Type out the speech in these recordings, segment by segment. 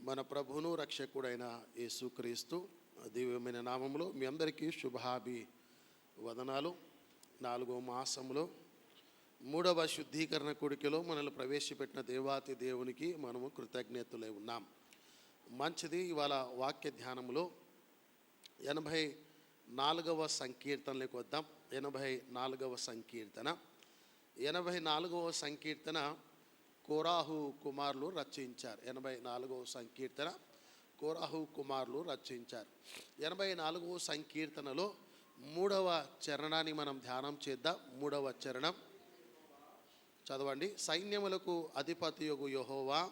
మన ప్రభువును రక్షకుడైన యేసుక్రీస్తు దివ్యమైన నామములో మీ అందరికీ శుభాభి వదనాలు. 4వ మాసంలో 3వ శుద్ధీకరణ కూడికలో మనల్ని ప్రవేశపెట్టిన దేవాతి దేవునికి మనము కృతజ్ఞతలై ఉన్నాం. మంచిది. ఇవాళ వాక్య ధ్యానంలో 84వ సంకీర్తనలోకి వద్దాం. 84వ సంకీర్తన. 84వ సంకీర్తన కోరాహు కుమారులు రచించారు. 84వ సంకీర్తన కోరాహు కుమారులు రచించారు. 84వ సంకీర్తనలో 3వ చరణాన్ని మనం ధ్యానం చేద్దాం. 3వ చరణం చదవండి. సైన్యములకు అధిపతియగు యెహోవా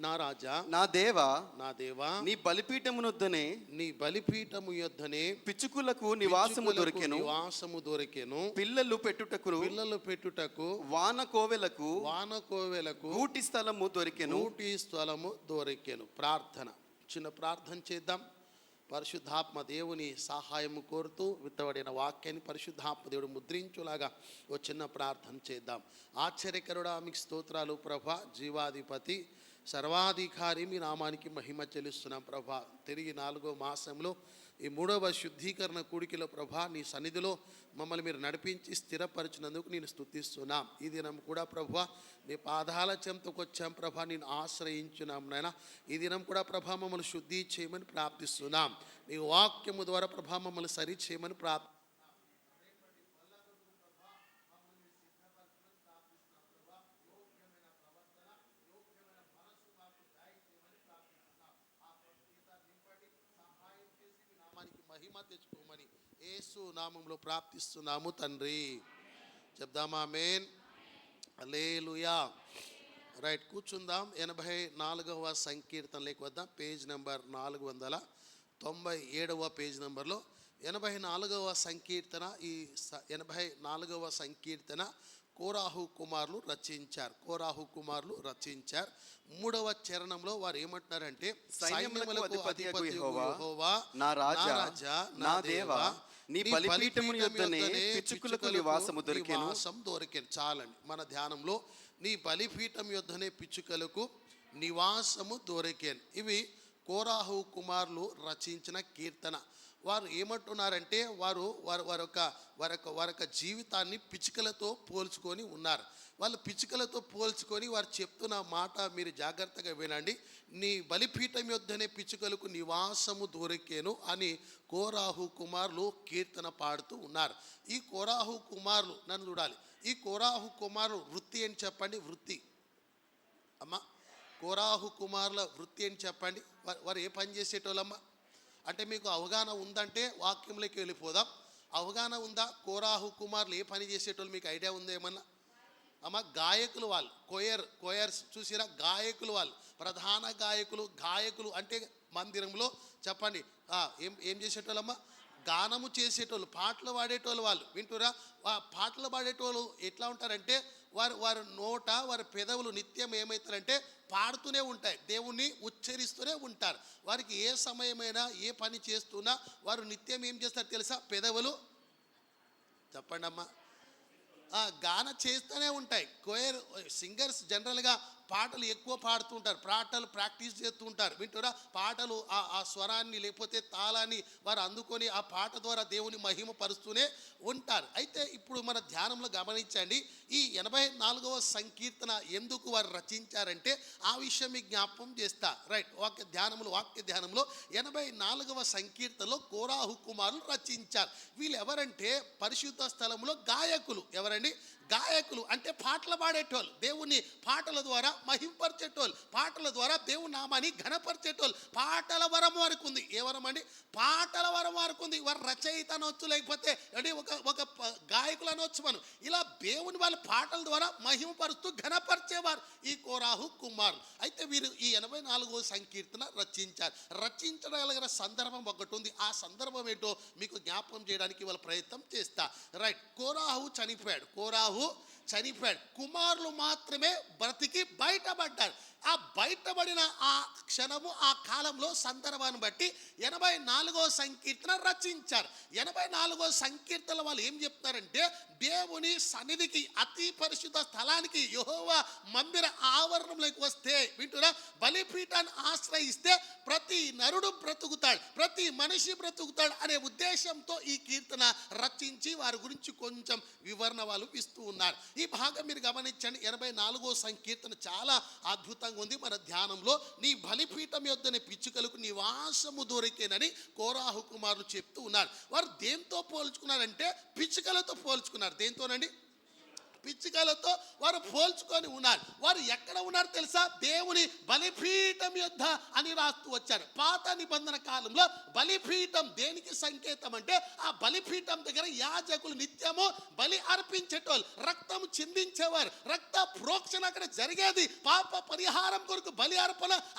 నా రాజా, నా దేవా, నా దేవా, నీ బలిపీఠమునొద్దనే, నీ బలిపీఠము యొద్దనే పిచ్చుకులకు నివాసము దొరికెను. పిల్లలు పెట్టుటకు వాన కోవెలకు గూటి స్థలము దొరికెను. ప్రార్థన. చిన్న ప్రార్థన చేద్దాం. పరిశుద్ధాత్మ దేవుని సహాయము కోరుతూ విత్తబడిన వాక్యాన్ని పరిశుద్ధాత్మ దేవుడు ముద్రించులాగా ఓ చిన్న ప్రార్థన చేద్దాం. ఆశ్చర్యకరుడా, మీకు స్తోత్రాలు ప్రభా. జీవాధిపతి, సర్వాధికారి, మీ నామానికి మహిమ చెల్లిస్తున్నాం ప్రభా. తిరిగి 4వ మాసంలో ఈ 3వ శుద్ధీకరణ కూడికలో ప్రభా, నీ సన్నిధిలో మమ్మల్ని మీరు నడిపించి స్థిరపరిచినందుకు నేను స్తుతిస్తున్నాం. ఈ దినం కూడా ప్రభా నీ పాదాల చెంతకు వచ్చాం ప్రభా, నేను ఆశ్రయించున్నాం నాయన. ఈ దినం కూడా ప్రభా మమ్మల్ని శుద్ధి చేయమని ప్రార్థిస్తున్నాం. నీ వాక్యము ద్వారా ప్రభా మమ్మల్ని సరి చేయమని మహిమ తెచ్చుకోమని యేసు నామములో ప్రార్థిస్తున్నాము తండ్రి. చెప్దామా? ఆమేన్. హల్లెలూయా. రైట్, కూర్చుందాం. 84వ సంకీర్తనలోకి వద్దాం. పేజ్ నెంబర్ 497వ పేజ్ నెంబర్లో 84వ సంకీర్తన. ఈ 84వ సంకీర్తన కోరాహు కుమారులు రచించారు. 3వ చరణంలో వారు ఏమంటున్నారంటే, సైన్యములకు అధిపతియగు యెహోవా నా రాజా, నా దేవా, నీ బలిపీఠము యొద్దనే పిచ్చుకులకు నివాసము దొరికెను. చాలండి. మన ధ్యానంలో నీ బలిపీఠం యొద్దనే పిచ్చుకలకు నివాసము దొరికెను. ఇవి కోరాహు కుమారులు రచించిన కీర్తన. వారు ఏమంటున్నారంటే, వారొక జీవితాన్ని పిచ్చుకలతో పోల్చుకొని ఉన్నారు. వాళ్ళు పిచ్చుకలతో పోల్చుకొని వారు చెప్తున్న మాట మీరు జాగ్రత్తగా వినండి. నీ బలిపీఠం యొద్దనే పిచ్చుకలకు నివాసము దొరికేను అని కోరాహు కుమారులు కీర్తన పాడుతూ ఉన్నారు. ఈ కోరాహు కుమారులు నన్ను చూడాలి. ఈ కోరాహు కుమారులు వృత్తి అని చెప్పండి. వృత్తి అమ్మా, కోరాహు కుమారుల వృత్తి అని చెప్పండి. వారు ఏ పని చేసేటోళ్ళమ్మా అంటే మీకు అవగాహన ఉందంటే వాక్యంలోకి వెళ్ళిపోదాం. అవగాహన ఉందా? కోరాహు కుమారులు ఏ పని చేసేటోళ్ళు మీకు ఐడియా ఉందా ఏమన్నా? అమ్మ, గాయకులు వాళ్ళు. కోయర్స్ చూసిరా? గాయకులు వాళ్ళు, ప్రధాన గాయకులు అంటే మందిరంలో చెప్పండి ఏం చేసేటోళ్ళమ్మా? గానము చేసేటోళ్ళు, పాటలు పాడేటోళ్ళు వాళ్ళు. వింటురా? పాటలు పాడేటోళ్ళు ఎట్లా ఉంటారంటే, వారి నోట వారి పెదవులు నిత్యం ఏమవుతారంటే పాడుతూనే ఉంటాయి, దేవుణ్ణి ఉచ్చరిస్తూనే ఉంటారు. వారికి ఏ సమయమైనా ఏ పని చేస్తున్నా వారు నిత్యం ఏం చేస్తారు తెలుసా? పెదవులు చెప్పండి అమ్మా గాన చేస్తూనే ఉంటాయి. సింగర్స్ జనరల్గా పాటలు ఎక్కువ పాడుతుంటారు, పాటలు ప్రాక్టీస్ చేస్తూ ఉంటారు. వింటురా? పాటలు ఆ స్వరాన్ని లేకపోతే తాళాన్ని వారు అందుకొని ఆ పాట ద్వారా దేవుని మహిమ పరుస్తూనే ఉంటారు. అయితే ఇప్పుడు మన ధ్యానంలో గమనించండి, ఈ 84వ సంకీర్తన ఎందుకు వారు రచించారంటే ఆ విషయం మీకు జ్ఞాపకం చేస్తా. రైట్, వాక్య ధ్యానంలో 84వ సంకీర్తనలో కోరాహు కుమారులు రచించారు. వీళ్ళు ఎవరంటే పరిశుద్ధ స్థలంలో గాయకులు. ఎవరండి? గాయకులు అంటే పాటలు పాడేటోళ్ళు, దేవుని పాటల ద్వారా మహింపరిచేటోళ్ళు, పాటల ద్వారా దేవుని నామాన్ని ఘనపరిచేటోళ్ళు. పాటల వరం వారికి ఉంది. ఏ వరం అండి? పాటల వరం వారికి ఉంది. వారు రచయిత అనొచ్చు, లేకపోతే అంటే ఒక గాయకులు అనొచ్చు. మనం ఇలా దేవుని వాళ్ళ పాటల ద్వారా మహిమపరుస్తూ ఘనపరిచేవారు ఈ కోరాహు కుమారులు. అయితే వీరు ఈ 84వ సంకీర్తన రచించగలిగిన సందర్భం ఒకటి ఉంది. ఆ సందర్భం ఏంటో మీకు జ్ఞాపకం చేయడానికి వాళ్ళ ప్రయత్నం చేస్తా. రైట్, కోరాహు చనిపోయాడు. కుమారులు మాత్రమే బ్రతికి బయటపడ్డారు. ఆ బయటపడిన ఆ క్షణము, ఆ కాలంలో సందర్భాన్ని బట్టి 84వ సంకీర్తన రచించారు. 84వ సంకీర్తన వాళ్ళు ఏం చెప్తారంటే, దేవుని సన్నిధికి, అతి పరిశుద్ధ స్థలానికి, యెహోవా మందిర ఆవరణంలోకి వస్తే, వింటున్నా, బలిపీఠాన్ని ఆశ్రయిస్తే ప్రతి నరుడు బ్రతుకుతాడు, ప్రతి మనిషి బ్రతుకుతాడు అనే ఉద్దేశంతో ఈ కీర్తన రచించి వారి గురించి కొంచెం వివరణ వాళ్ళు ఇస్తూ ఉన్నారు. ఈ భాగం మీరు గమనించండి. 84వ సంకీర్తన చాలా అద్భుతంగా ఉంది. మన ధ్యానంలో నీ బలిపీఠం యొద్దనే పిచ్చుకలకు నివాసము దొరికేనని కోరాహు కుమారులు చెప్తూ ఉన్నారు. వారు దేంతో పోల్చుకున్నారంటే పిచ్చుకలతో పోల్చుకున్నారు. దేంతోనండి? పిచ్చుకలతో వారు పోల్చుకొని ఉన్నారు. వారు ఎక్కడ ఉన్నారు తెలుసా? దేవుని బలిపీఠం యొద్ద అని రాస్తూ వచ్చారు. పాత నిబంధన కాలంలో బలిపీఠం దేనికి సంకేతం అంటే, ఆ బలిపీఠం దగ్గర యాజకులు నిత్యము బలి అర్పించేటోళ్ళు, రక్తం చిందించేవారు, రక్త ప్రోక్షణ అక్కడ జరిగేది. పాప పరిహారం కొరకు బలి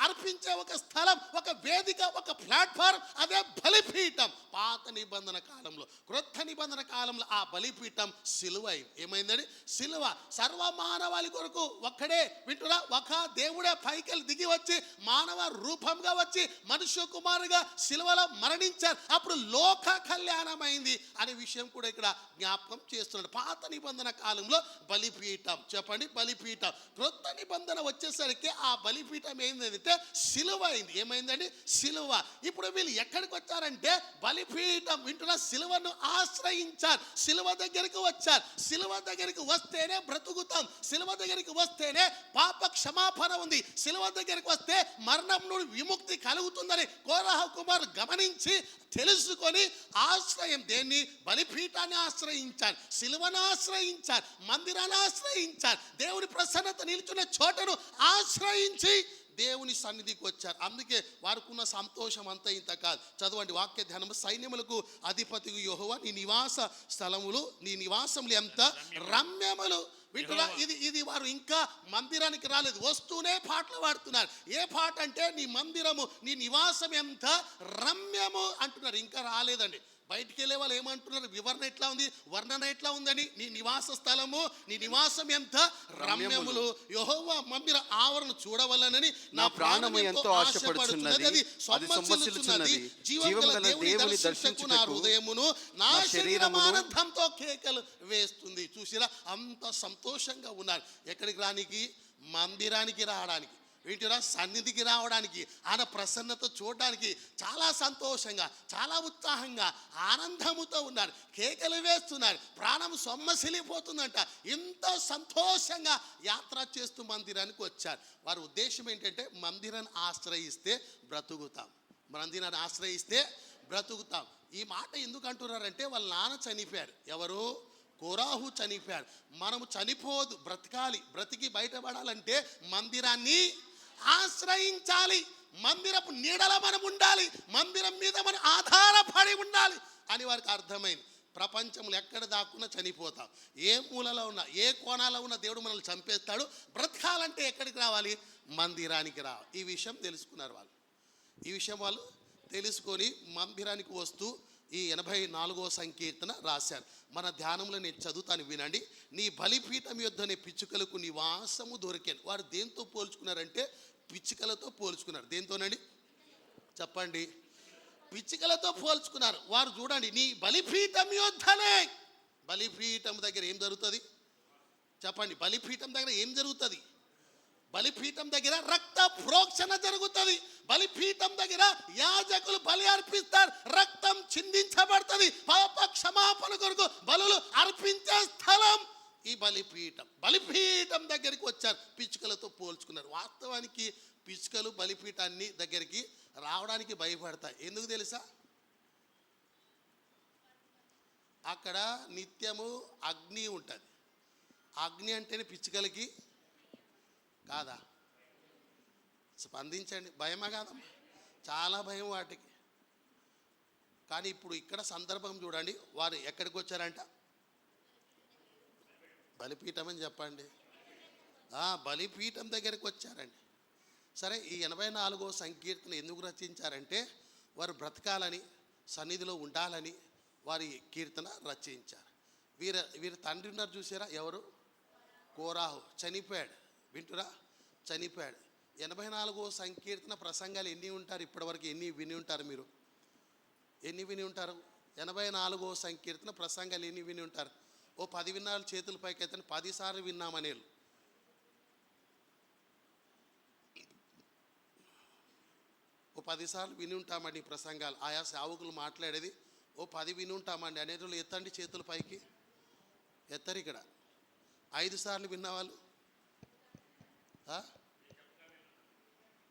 అర్పించే ఒక స్థలం, ఒక వేదిక, ఒక ప్లాట్ఫారం, అదే బలిపీఠం. పాత నిబంధన కాలంలో. క్రొత్త నిబంధన కాలంలో ఆ బలిపీఠం సిలువ అయింది. ఏమైందని? సిలువ. సర్వ మానవాళి కొరకు ఒక్కడే, వింటున్నా, ఒక దేవుడే పైకి దిగి వచ్చి మానవ రూపంగా వచ్చి మనుష్య కుమారుగా సిలువలో మరణించారు. అప్పుడు లోక కళ్యాణమైంది అనే విషయం కూడా ఇక్కడ జ్ఞాపకం చేస్తున్నాడు. పాత నిబంధన కాలంలో బలిపీఠం, చెప్పండి, బలిపీఠం. క్రొత్త నిబంధన వచ్చేసరికి ఆ బలిపీఠం ఏంటంటే సిలువ అయింది. ఏమైందండి? సిలువ. ఇప్పుడు వీళ్ళు ఎక్కడికి వచ్చారంటే బలిపీఠం, వింటున్నా, సిలువను ఆశ్రయించారు, సిలువ దగ్గరికి వచ్చారు. సిలువ దగ్గరికి వస్తేనే బ్రతుకుతాం, సిలువ దగ్గరికి వస్తేనే పాప క్షమాపణ ఉంది, సిలువ దగ్గరికి వస్తే మరణం నుండి విముక్తి కలుగుతుందని కోరాహ కుమార్ గమనించి తెలుసుకొని ఆశ్రయం, దేన్ని? బలిపీఠాన్ని ఆశ్రయించారు, సిలువను ఆశ్రయించారు, మందిరాన్ని ఆశ్రయించారు, దేవుని ప్రసన్నత నిలుచున్న చోటను ఆశ్రయించి దేవుని సన్నిధికి వచ్చారు. అందుకే వారికి ఉన్న సంతోషం అంతా ఇంత కాదు. చదవండి వాక్య ధ్యానం. సైన్యములకు అధిపతికి యెహోవా నీ నివాస స్థలములు, నీ నివాసములు ఎంత రమ్యములు. వింటున్నా, ఇది వారు ఇంకా మందిరానికి రాలేదు, వస్తూనే పాటలు పాడుతున్నారు. ఏ పాట అంటే, నీ మందిరము, నీ నివాసం ఎంత రమ్యము అంటున్నారు. ఇంకా రాలేదండి. బయటికి వెళ్ళే వాళ్ళు ఏమంటున్నారు? వివరణ ఎట్లా ఉంది, వర్ణన ఎట్లా ఉందని? నీ నివాస స్థలము, నీ నివాసం ఎంత రమ్యములు, యెహోవా మందిర ఆవరణ చూడవలనని నా ప్రాణము ఎంతో ఆశపడుచున్నది, అది సొమ్మసిల్లుచున్నది, జీవముగల దేవుని దర్శించుటకు నా హృదయమును, నా శరీరము ఆనందంతో కేకలు వేస్తుంది. చూసిరా, అంత సంతోషంగా ఉన్నారు. ఎక్కడికి రానికి? మందిరానికి రావడానికి, వీటిరా సన్నిధికి రావడానికి, ఆయన ప్రసన్నత చూడడానికి చాలా సంతోషంగా, చాలా ఉత్సాహంగా, ఆనందముతో ఉన్నారు. కేకలు వేస్తున్నారు, ప్రాణం సొమ్మసిలిపోతుందంట. ఇంత సంతోషంగా యాత్ర చేస్తూ మందిరానికి వచ్చారు. వారి ఉద్దేశం ఏంటంటే, మందిరాన్ని ఆశ్రయిస్తే బ్రతుకుతాం, మందిరాన్ని ఆశ్రయిస్తే బ్రతుకుతాం. ఈ మాట ఎందుకు అంటున్నారంటే, వాళ్ళ నాన్న చనిపోయారు. ఎవరు? కోరాహు చనిపోయాడు. మనము చనిపోదు, బ్రతకాలి. బ్రతికి బయటపడాలంటే మందిరాన్ని ఆశ్రయించాలి, మందిరపు నీడల మనం ఉండాలి, మందిరం మీద మనం ఆధారపడి ఉండాలి అని వారికి అర్థమైంది. ప్రపంచంలో ఎక్కడ దాక్కున్నా చనిపోతాం, ఏ మూలలో ఉన్నా, ఏ కోణాలో ఉన్న దేవుడు మనల్ని చంపేస్తాడు. బ్రతకాలంటే ఎక్కడికి రావాలి? మందిరానికి రావాలి. ఈ విషయం తెలుసుకున్నారు వాళ్ళు. ఈ విషయం వాళ్ళు తెలుసుకొని మందిరానికి వస్తూ ఈ 84వ సంకీర్తన రాశారు. మన ధ్యానంలో నేను చదువుతాను, వినండి. నీ బలిపీఠం యొద్దనే పిచ్చుకలకు నివాసము దొరికాను. వారు దేంతో పోల్చుకున్నారంటే పిచ్చుకలతో పోల్చుకున్నారు. దేంతోనండి? చెప్పండి. పిచ్చుకలతో పోల్చుకున్నారు. వారు చూడండి, నీ బలిపీఠం యొద్దనే. బలిపీఠం దగ్గర ఏం జరుగుతుంది? చెప్పండి. బలిపీఠం దగ్గర ఏం జరుగుతుంది? బలిపీఠం దగ్గర రక్త ప్రోక్షణ జరుగుతుంది. బలిపీఠం దగ్గర యాజకులు బలి అర్పిస్తారు, రక్తం చిందించబడుతుంది. పాప క్షమాపణ కొరకు బలులు అర్పించే స్థలం ఈ బలిపీఠం. బలిపీఠం దగ్గరికి వచ్చారు, పిచ్చుకలతో పోల్చుకున్నారు. వాస్తవానికి పిచ్చుకలు బలిపీఠాన్ని దగ్గరికి రావడానికి భయపడతాయి. ఎందుకు తెలుసా? అక్కడ నిత్యము అగ్ని ఉంటుంది. అగ్ని అంటేనే పిచ్చుకలకి కాదా? స్పందించండి. భయమా కాదమ్మా? చాలా భయం వాటికి. కానీ ఇప్పుడు ఇక్కడ సందర్భం చూడండి, వారు ఎక్కడికి వచ్చారంట? బలిపీఠం అని చెప్పండి. బలిపీఠం దగ్గరికి వచ్చారండి. సరే, ఈ 84వ సంకీర్తన ఎందుకు రచించారంటే, వారు బ్రతకాలని, సన్నిధిలో ఉండాలని వారి కీర్తన రచించారు. వీరి తండ్రి ఉన్నారు చూసారా? ఎవరు? కోరాహు. చనిపోయాడు. వింటురా, చనిపోయాడు. 84వ సంకీర్తన ప్రసంగాలు ఎన్ని ఉంటారు ఇప్పటివరకు? ఎన్ని విని ఉంటారు మీరు? ఎన్ని విని ఉంటారు? 84వ సంకీర్తన ప్రసంగాలు ఎన్ని విని ఉంటారు? ఓ 10 విన్నారు చేతుల పైకి అయితే 10 సార్లు విన్నామనేలు. ఓ 10 సార్లు విని ఉంటామండి ఈ ప్రసంగాలు. ఆయా సేవకులు మాట్లాడేది ఓ 10 విని ఉంటామండి అనేటోళ్ళు ఎత్తండి చేతుల పైకి. ఎత్తరు ఇక్కడ. 5 సార్లు విన్నవాళ్ళు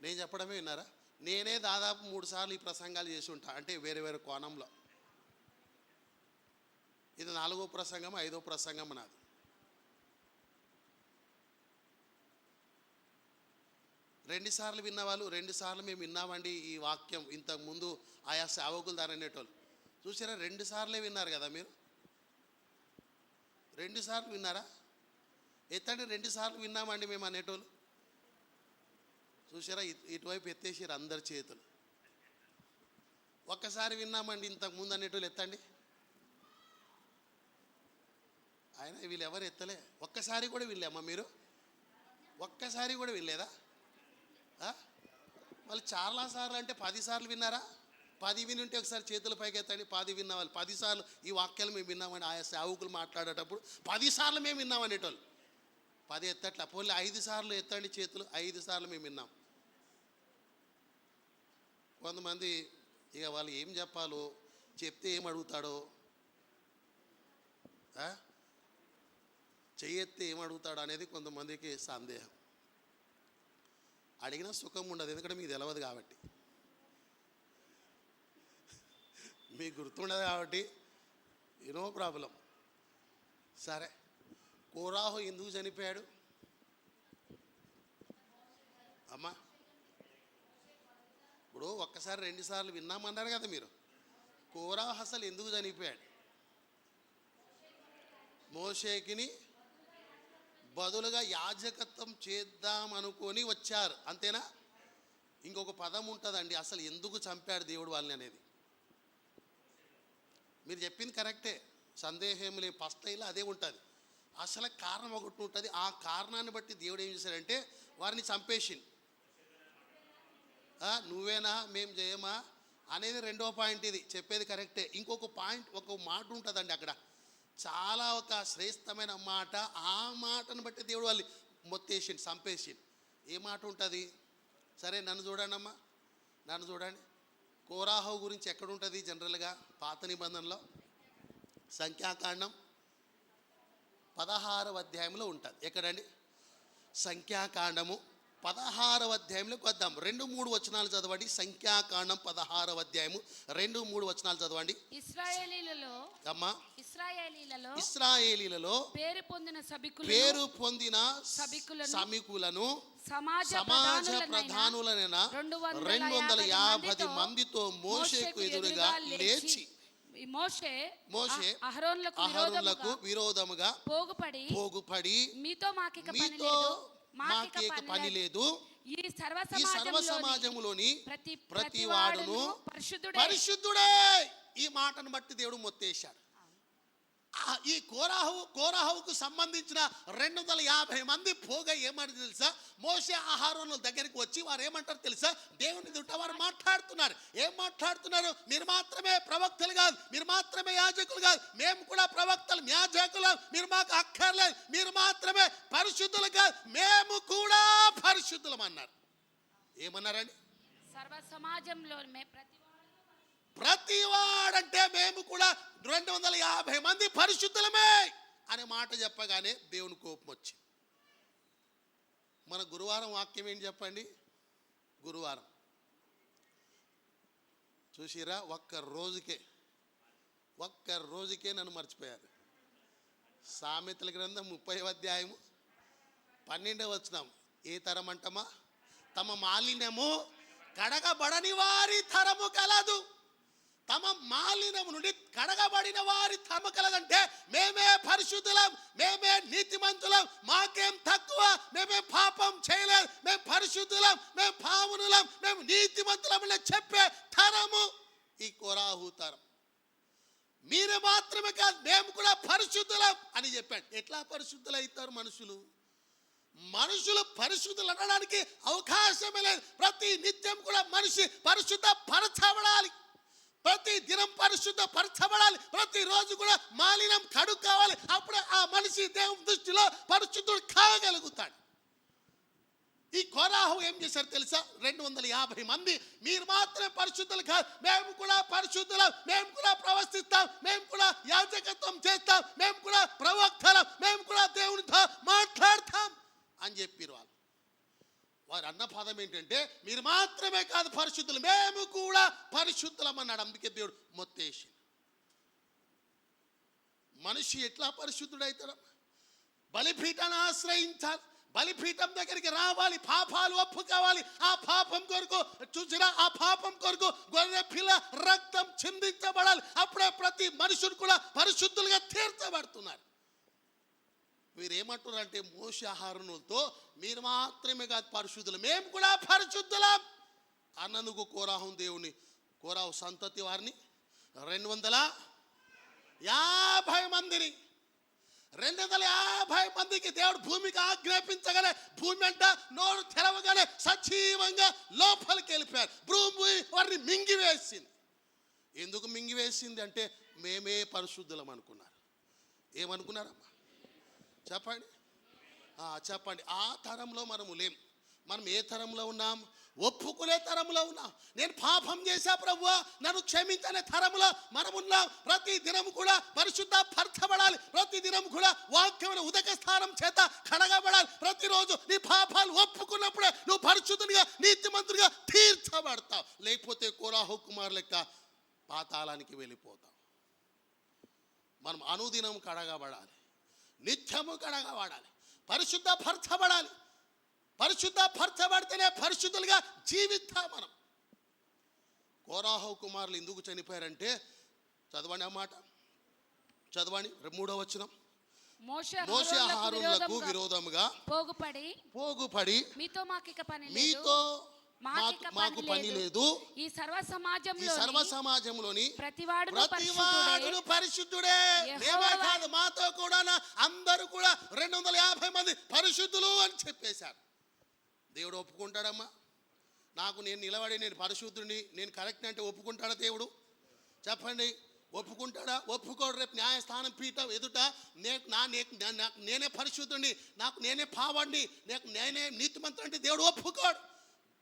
నేను చెప్పడమే విన్నారా? నేనే దాదాపు 3 సార్లు ఈ ప్రసంగాలు చేసి ఉంటా, అంటే వేరే వేరే కోణంలో. ఇది 4వ ప్రసంగం, 5వ ప్రసంగం నాది. రెండు సార్లు విన్నవాళ్ళు 2 సార్లు మేము విన్నామండి ఈ వాక్యం ఇంతకుముందు ఆయా సేవకులు దాని అనేటోళ్ళు. చూసారా, 2 సార్లే విన్నారు కదా మీరు? 2 సార్లు విన్నారా? ఎత్తండి 2 సార్లు విన్నామండి మేము అనేటోళ్ళు. చూసారా, ఇటువైపు ఎత్తేసారు అందరి చేతులు. ఒక్కసారి విన్నామండి ఇంతకు ముందు అనేటోళ్ళు ఎత్తండి. ఆయన వీళ్ళు ఎవరు ఎత్తలే. ఒక్కసారి కూడా వినలేమ్మా మీరు? ఒక్కసారి కూడా వినలేదా? మళ్ళీ చాలాసార్లు అంటే 10 సార్లు విన్నారా? 10 విని ఉంటే ఒకసారి చేతుల పైకి ఎత్తండి. 10 విన్న వాళ్ళు 10 సార్లు ఈ వాక్యాలు మేము విన్నామని ఆయా సేవకులు మాట్లాడేటప్పుడు 10 సార్లు మేము విన్నామనేటోళ్ళు. 10 ఎత్తట్లా. పోలే 5 సార్లు ఎత్తండి చేతులు. 5 సార్లు మేము విన్నాం. కొంతమంది ఇక వాళ్ళు ఏం చెప్పాలో, చెప్తే ఏం అడుగుతాడో, చెయ్యెత్తే ఏం అడుగుతాడో అనేది కొంతమందికి సందేహం. అడిగినా సుఖం ఉండదు, ఎందుకంటే మీకు తెలియదు కాబట్టి, మీకు గుర్తుండదు కాబట్టి నో ప్రాబ్లం. సరే, కోరాహు ఎందుకు చనిపోయాడు అమ్మా? ఇప్పుడు ఒక్కసారి 2 సార్లు విన్నామన్నారు కదా మీరు. కోరాహు అసలు ఎందుకు చనిపోయాడు? మోషేకిని బదులుగా యాజకత్వం చేద్దామనుకొని వచ్చారు, అంతేనా? ఇంకొక పదం ఉంటుందండి, అసలు ఎందుకు చంపాడు దేవుడు వాళ్ళని అనేది. మీరు చెప్పింది కరెక్టే, సందేహం లేదు. ఫస్ట్ అయిలో అదే ఉంటుంది. అసలు కారణం ఒకటి ఉంటుంది. ఆ కారణాన్ని బట్టి దేవుడు ఏం చేశాడంటే వారిని చంపేసింది. నువ్వేనా మేము చేయమా అనేది 2వ పాయింట్. ఇది చెప్పేది కరెక్టే. ఇంకొక పాయింట్, ఒక మాట ఉంటుందండి అక్కడ, చాలా ఒక శ్రేష్టమైన మాట. ఆ మాటను బట్టి దేవుడు వాళ్ళు మొత్తేసింది, చంపేసింది. ఏ మాట ఉంటుంది? సరే, నన్ను చూడండి అమ్మా, నన్ను చూడండి. కోరాహు గురించి ఎక్కడ ఉంటుంది జనరల్గా? పాత నిబంధనలో సంఖ్యాకాండం 16వ అధ్యాయంలో ఉంటుంది. ఎక్కడండి? సంఖ్యాకాండము 16వ అధ్యాయంలోకి వద్దాం. 2-3 వచనాలు చదవండి. సంఖ్యాకాండం 16వ అధ్యాయము 2-3 వచనాలు చదవండి. ఇశ్రాయేలీలలో పేరు పొందిన సభికులను సమాజ ప్రధానులైన 250 మందితో మోషేకు ఎదురుగా లేచి అహరోనులకు విరోధముగా పోగుపడి మీతో మాకేక పని లేదు, ఈ సర్వ సమాజములోని ప్రతి వాడును పరిశుద్ధుడే. ఈ మాటను బట్టి దేవుడు మొత్తేశాడు. ఈ కోరాహుకు సంబంధించిన 250 మంది పోగా ఏమంటారు తెలుసా? మోషే అహరోనుల దగ్గరికి వచ్చి వారు ఏమంటారు తెలుసా? దేవుని దుట్ట వారు మాట్లాడుతున్నారు. ఏం మాట్లాడుతున్నారు? మీరు మాత్రమే ప్రవక్తలు కాదు, మీరు మాత్రమే యాజకులు కాదు, మేము కూడా ప్రవక్తలు యాజకులు, మీరు మాకు అక్కర్లేదు, మీరు మాత్రమే పరిశుద్ధులు కాదు, మేము కూడా పరిశుద్ధులం అన్నారు. ఏమన్నారండి? సర్వ సమాజంలో ప్రతి వాడంటే మేము కూడా 250 మంది పరిశుద్ధులమే అనే మాట చెప్పగానే దేవుని కోపం వచ్చి. మన గురువారం వాక్యం ఏంటి చెప్పండి? గురువారం చూసిరా, ఒక్క రోజుకే నన్ను మర్చిపోయారు. సామెతల గ్రంథం 30వ అధ్యాయము 12వ వచనం. ఏ తరం అంటమా? తమ మాలిన్యము కడగబడని వారి తరము కలదు. తమ మాలిన్యము నుండి కడగబడిన వారి తరము కలదంటే మేమే పరిశుద్ధులం, మేమే నీతిమంతులం, మాకేం తక్కువ, మేమే పాపం చేయలేదు, మేము పరిశుద్ధులం, మేము పావనులం, మేము నీతిమంతులం అని చెప్పే తరము ఈ కోరాహు తరం. మీరు మాత్రమే కాదు, మేము కూడా పరిశుద్ధులం అని చెప్పాడు. ఎట్లా పరిశుద్ధులు అవుతారు మనుషులు? మనుషులు పరిశుద్ధులు అనడానికి అవకాశమే లేదు. ప్రతి నిత్యం కూడా మనిషి పరిశుద్ధ పరచబడాలి, ప్రతి దినం పరిశుద్ధ పరచబడాలి, ప్రతిరోజు కూడా మాలిన్యం కడుగు కావాలి. అప్పుడే ఆ మనిషి దేవుని దృష్టిలో పరిశుద్ధుడు కాగలుగుతాడు. ఈ కోరాహు ఏం చేశారు తెలుసా? 250 మంది మీరు మాత్రమే పరిశుద్ధులు కాదు, మేము కూడా పరిశుద్ధులం, మేము కూడా ప్రవర్తిస్తాం, మేము కూడా యాజకత్వం చేస్తాం, మేము కూడా ప్రవక్తలం, మేము కూడా దేవునితో మాట్లాడతాం అని చెప్పారు వాళ్ళు. వారు అన్న పదం ఏంటంటే మీరు మాత్రమే కాదు పరిశుద్ధులు, మేము కూడా పరిశుద్ధులం అన్నాడు. అందుకే దేవుడు మొత్తేసి మనిషి ఎట్లా పరిశుద్ధుడైతాడు? బలిపీఠాన్ని ఆశ్రయించాలి, బలిపీఠం దగ్గరికి రావాలి, పాపాలు ఒప్పుకోవాలి. ఆ పాపం కొరకు చూసిన ఆ పాపం కొరకు గొర్రె పిల్ల రక్తం చిందించబడాలి. అప్పుడే ప్రతి మనుషుడు కూడా పరిశుద్ధులుగా తీర్చబడుతున్నారు. మీరేమంటున్నారు అంటే మోషే ఆహారంతో మీరు మాత్రమే కాదు పరిశుద్ధులు, మేము కూడా పరిశుద్ధులం అన్నందుకు కోరాహు సంతతి వారిని 250 మందిని 250 మందికి దేవుడు భూమికి ఆజ్ఞాపించగానే భూమి అంట నోరు తెరవగానే సజీవంగా లోపలికి వెళ్ళిపోయారు. భూమి వారిని మింగివేసింది. ఎందుకు మింగివేసింది అంటే మేమే పరిశుద్ధులం అనుకున్నారు. ఏమనుకున్నారమ్మా చెప్పండి? చెప్పండి. ఆ తరంలో మనము లేం. మనం ఏ తరంలో ఉన్నాం? ఒప్పుకునే తరంలో ఉన్నాం. నేను పాపం చేశా ప్రభువా నన్ను క్షమించనే తరంలో మనం ఉన్నాం. ప్రతి దినం కూడా పరిశుద్ధ పరచబడాలి, ప్రతి దినం కూడా వాక్యమైన ఉదక స్థానం చేత కడగబడాలి. ప్రతిరోజు నీ పాపాలు ఒప్పుకున్నప్పుడే నువ్వు పరిశుద్ధునిగా నీతిమంతుడిగా తీర్చబడతావు. లేకపోతే కోరాహు కుమార్ లెక్క పాతాళానికి వెళ్ళిపోతావు. మనం అనుదినం కడగబడాలి, నిత్యము కడగబడాలి, పరిశుద్ధ పరచబడాలి. పరిశుద్ధ పరచబడితేనే పరిశుద్ధులుగా జీవిస్తాం మనం. కోరాహు కుమారులు ఎందుకు చనిపోయారంటే చదవండి, అన్నమాట చదవండి 3వ వచనం. మోషే అహరోనులకు విరోధముగా పోగుపడి మీతో మాకు పని లేదు, ఈ సర్వ సమాజంలోని ప్రతివాడును పరిశుద్ధుడే. మేమే కాదు మాతో కూడా అందరూ కూడా 250 మంది పరిశుద్ధులు అని చెప్పేశారు. దేవుడు ఒప్పుకుంటాడమ్మా? నేను నిలబడి నేను పరిశుద్ధుడిని, నేను కరెక్ట్ అంటే ఒప్పుకుంటాడా దేవుడు? చెప్పండి, ఒప్పుకుంటాడా? ఒప్పుకోడు. రేపు న్యాయస్థానం పీఠం ఎదుట నేనే పరిశుద్ధుడిని, నేనే పావాడిని, నేనే నీతిమంతుడు అంటే దేవుడు ఒప్పుకోడు.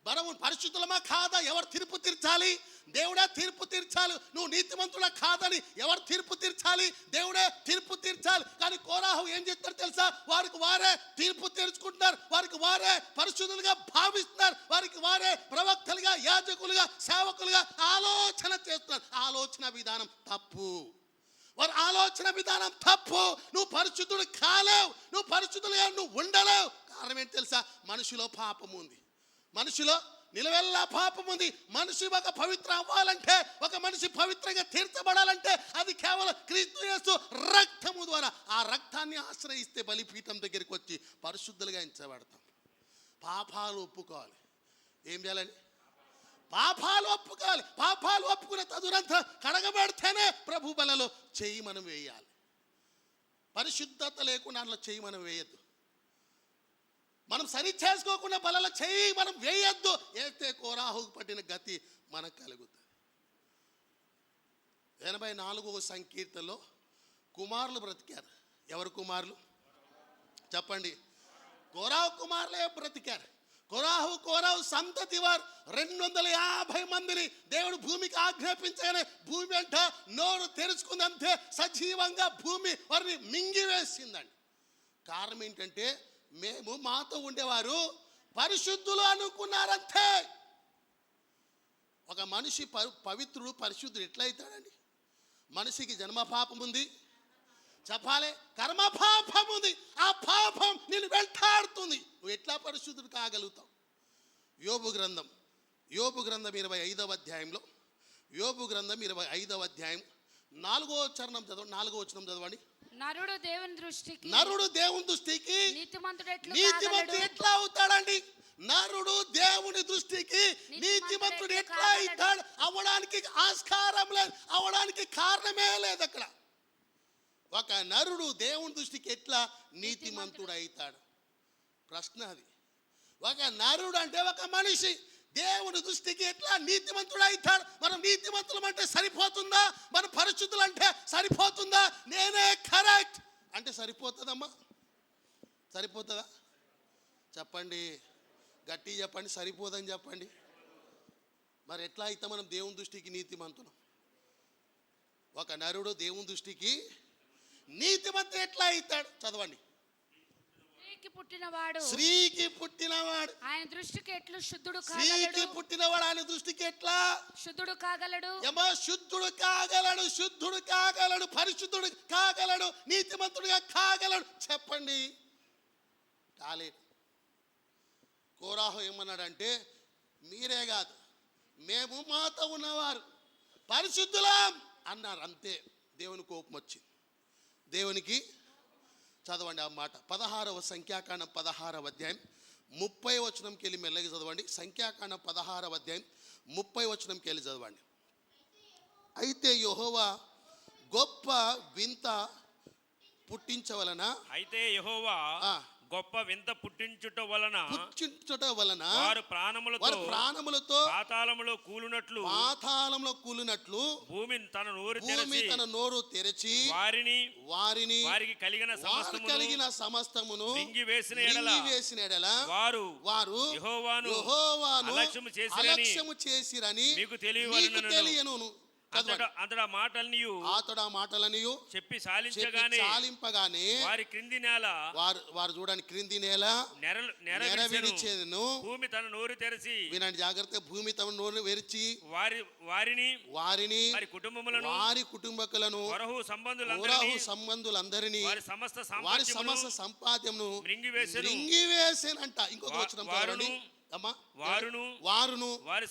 మనము పరిశుద్ధులమా కాదా ఎవరు తీర్పు తీర్చాలి? దేవుడే తీర్పు తీర్చాలి. నువ్వు నీతిమంతుడా కాదని ఎవరు తీర్పు తీర్చాలి? దేవుడే తీర్పు తీర్చాలి. కానీ కోరాహు ఏం చేస్తారు తెలుసా? వారికి వారే తీర్పు తీర్చుకుంటున్నారు, వారికి వారే పరిశుద్ధులుగా భావిస్తున్నారు, వారికి వారే ప్రవక్తలుగా, యాజకులుగా, సేవకులుగా ఆలోచన చేస్తున్నారు. ఆలోచన విధానం తప్పు. వారి ఆలోచన విధానం తప్పు. నువ్వు పరిశుద్ధుడు కాలేవు, నువ్వు పరిశుద్ధులుగా నువ్వు ఉండలేవు. కారణం ఏంటి తెలుసా? మనిషిలో పాపం ఉంది, మనిషిలో నిలవెల్లా పాపం ఉంది. మనిషి ఒక పవిత్ర అవ్వాలంటే, ఒక మనిషి పవిత్రంగా తీర్చబడాలంటే అది కేవలం క్రీస్తు యేసు రక్తము ద్వారా. ఆ రక్తాన్ని ఆశ్రయిస్తే బలిపీఠం దగ్గరికి వచ్చి పరిశుద్ధులుగా ఎంచబడతాం. పాపాలు ఒప్పుకోవాలి. ఏం చేయాలని? పాపాలు ఒప్పుకోవాలి. పాపాలు ఒప్పుకునే తదునంతర కడగబడితేనే ప్రభు బలలో చెయ్యి మనం వేయాలి. పరిశుద్ధత లేకుండా అందులో చెయ్యి మనం వేయద్దు. మనం సరి చేసుకోకుండా బలలో చెయ్యి మనం వేయద్దు. వేస్తే కోరాహుకు పట్టిన గతి మనకు కలుగుతుంది. 84వ సంకీర్తనలో కుమారులు బ్రతికారు. ఎవరు కుమారులు చెప్పండి? కోరాహు కుమారులే బ్రతికారు. కోరాహు సంతతి వారు 250 మందిని దేవుడు భూమికి ఆజ్ఞాపించగానే భూమి అంట నోరు తెరుచుకుందంతే సజీవంగా భూమి వారిని మింగివేసిందండి. కారణం ఏంటంటే మేము మాతో ఉండేవారు పరిశుద్ధులు అనుకున్నారంతే. ఒక మనిషి పవిత్రుడు పరిశుద్ధుడు ఎట్లయితాడండి? మనిషికి జన్మ పాపం ఉంది, చెప్పాలి, కర్మ పాపం ఉంది. ఆ పాపం నేను వెంటాడుతుంది. నువ్వు ఎట్లా పరిశుద్ధుడు కాగలుగుతావు? యోబు గ్రంథం 25వ అధ్యాయంలో, యోబు గ్రంథం 25వ అధ్యాయం 4వ చరణం చదవండి, 4వ వచనం చదవండి. నరుడు దేవుని దృష్టికి నీతిమంతుడు ఎట్లా అవుతాడండి? నరుడు దేవుని దృష్టికి నీతిమంతుడు ఎట్లా అవుతాడు? అవడానికి ఆస్కారం లేదు, అవడానికి కారణమే లేదు. అక్కడ ఒక నరుడు దేవుని దృష్టికి ఎట్లా నీతిమంతుడు అవుతాడు? ప్రశ్న అది. ఒక నరుడు అంటే ఒక మనిషి దేవుని దృష్టికి ఎట్లా నీతిమంతుడు అవుతాడు? మనం నీతిమంతులం అంటే సరిపోతుందా? మన పరిశుద్ధులు అంటే సరిపోతుందా? నేనే కరెక్ట్ అంటే సరిపోతుందమ్మా? సరిపోతుందా? చెప్పండి, గట్టి చెప్పండి. సరిపోదని చెప్పండి. మరి ఎట్లా అయితే మనం దేవుని దృష్టికి నీతిమంతులం? ఒక నరుడు దేవుని దృష్టికి నీతిమంతుడు ఎట్లా అవుతాడు? చదవండి. స్త్రీకి పుట్టినవాడు ఆయన దృష్టికి ఎట్లు శుద్ధుడు స్త్రీకి కాగలడు? పుట్టినవాడు ఆయన దృష్టికి ఎట్లా శుద్ధుడు కాగలడు? ఏమో శుద్ధుడు కాగలడు, శుద్ధుడు కాగలడు, పరిశుద్ధుడు కాగలడు, నీతిమంతుడుగా కాగలడు. చెప్పండి, కాలేడు. కోరాహు ఏమన్నాడంటే, మీరే కాదు, మేము మాతో ఉన్నవారు పరిశుద్ధులం అన్నారు. అంతే, దేవుని కోపం వచ్చింది. దేవునికి చదవండి ఆ మాట. 16వ సంఖ్యాకాండం 16వ అధ్యాయం 30వ వచనంకి వెళ్ళి మెల్లగా చదవండి. సంఖ్యాకాండం 16వ అధ్యాయం 30వ వచనంకి వెళ్ళి చదవండి. అయితే యెహోవా గొప్ప వింత పుట్టించవలన గొప్ప వింత పుట్టించుట వలన వారు ప్రాణములతో పాతాళములో కూలినట్లు భూమిని తన నోరు తెరచి వారికి కలిగిన సమస్తమును మింగివేసిన ఎడల వారు యెహోవాను అలక్ష్యము చేసిరని మీకు తెలియను. అతడు ఆ మాటలనియు చెప్పి చాలింపగానే వారి క్రింది నేల వారు చూడండి, క్రింది నేల నెరవేర్చెను. భూమి తన నోరు తెరచి, వినండి జాగ్రత్తగా, భూమి తన నోరు తెరిచి వారిని వారి కుటుంబకులను సంబంధులందరినీ వారి సమస్త సంపాద్యమును మింగివేసెనంట. ఇంకొక వచనం చదవండి. వారును వారి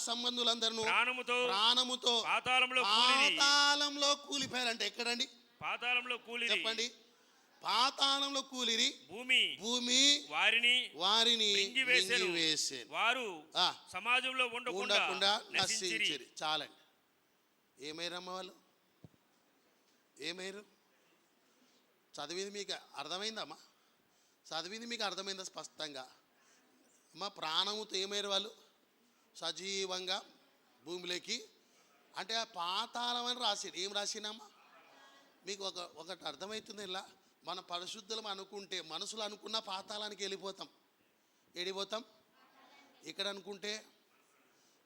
సంబంధులందరూ ప్రాణముతో పాతాళంలో కూలిపోయారంట. ఎక్కడండి? పాతాళంలో కూలి. చెప్పండి, పాతాళంలో కూలిరి. భూమి వారిని మింగివేసెను. వారు సమాజంలో ఉండకుండా నశించిరి. చాలండి. ఏమైరమ్మ వాళ్ళు? ఏమైరు? చదివింది మీకు అర్థమైందమ్మా? చదివింది మీకు అర్థమైందా స్పష్టంగా? అమ్మ, ప్రాణముతో ఏమైరు వాళ్ళు? సజీవంగా భూమిలోకి, అంటే ఆ పాతాళం అని రాసిరు. ఏం రాసినమ్మా? మీకు ఒకటి అర్థమవుతుంది. ఇలా మన పరిశుద్ధులం అనుకుంటే, మనసులో అనుకున్న పాతాళానికి వెళ్ళిపోతాం. వెళ్ళిపోతాం. ఇక్కడ అనుకుంటే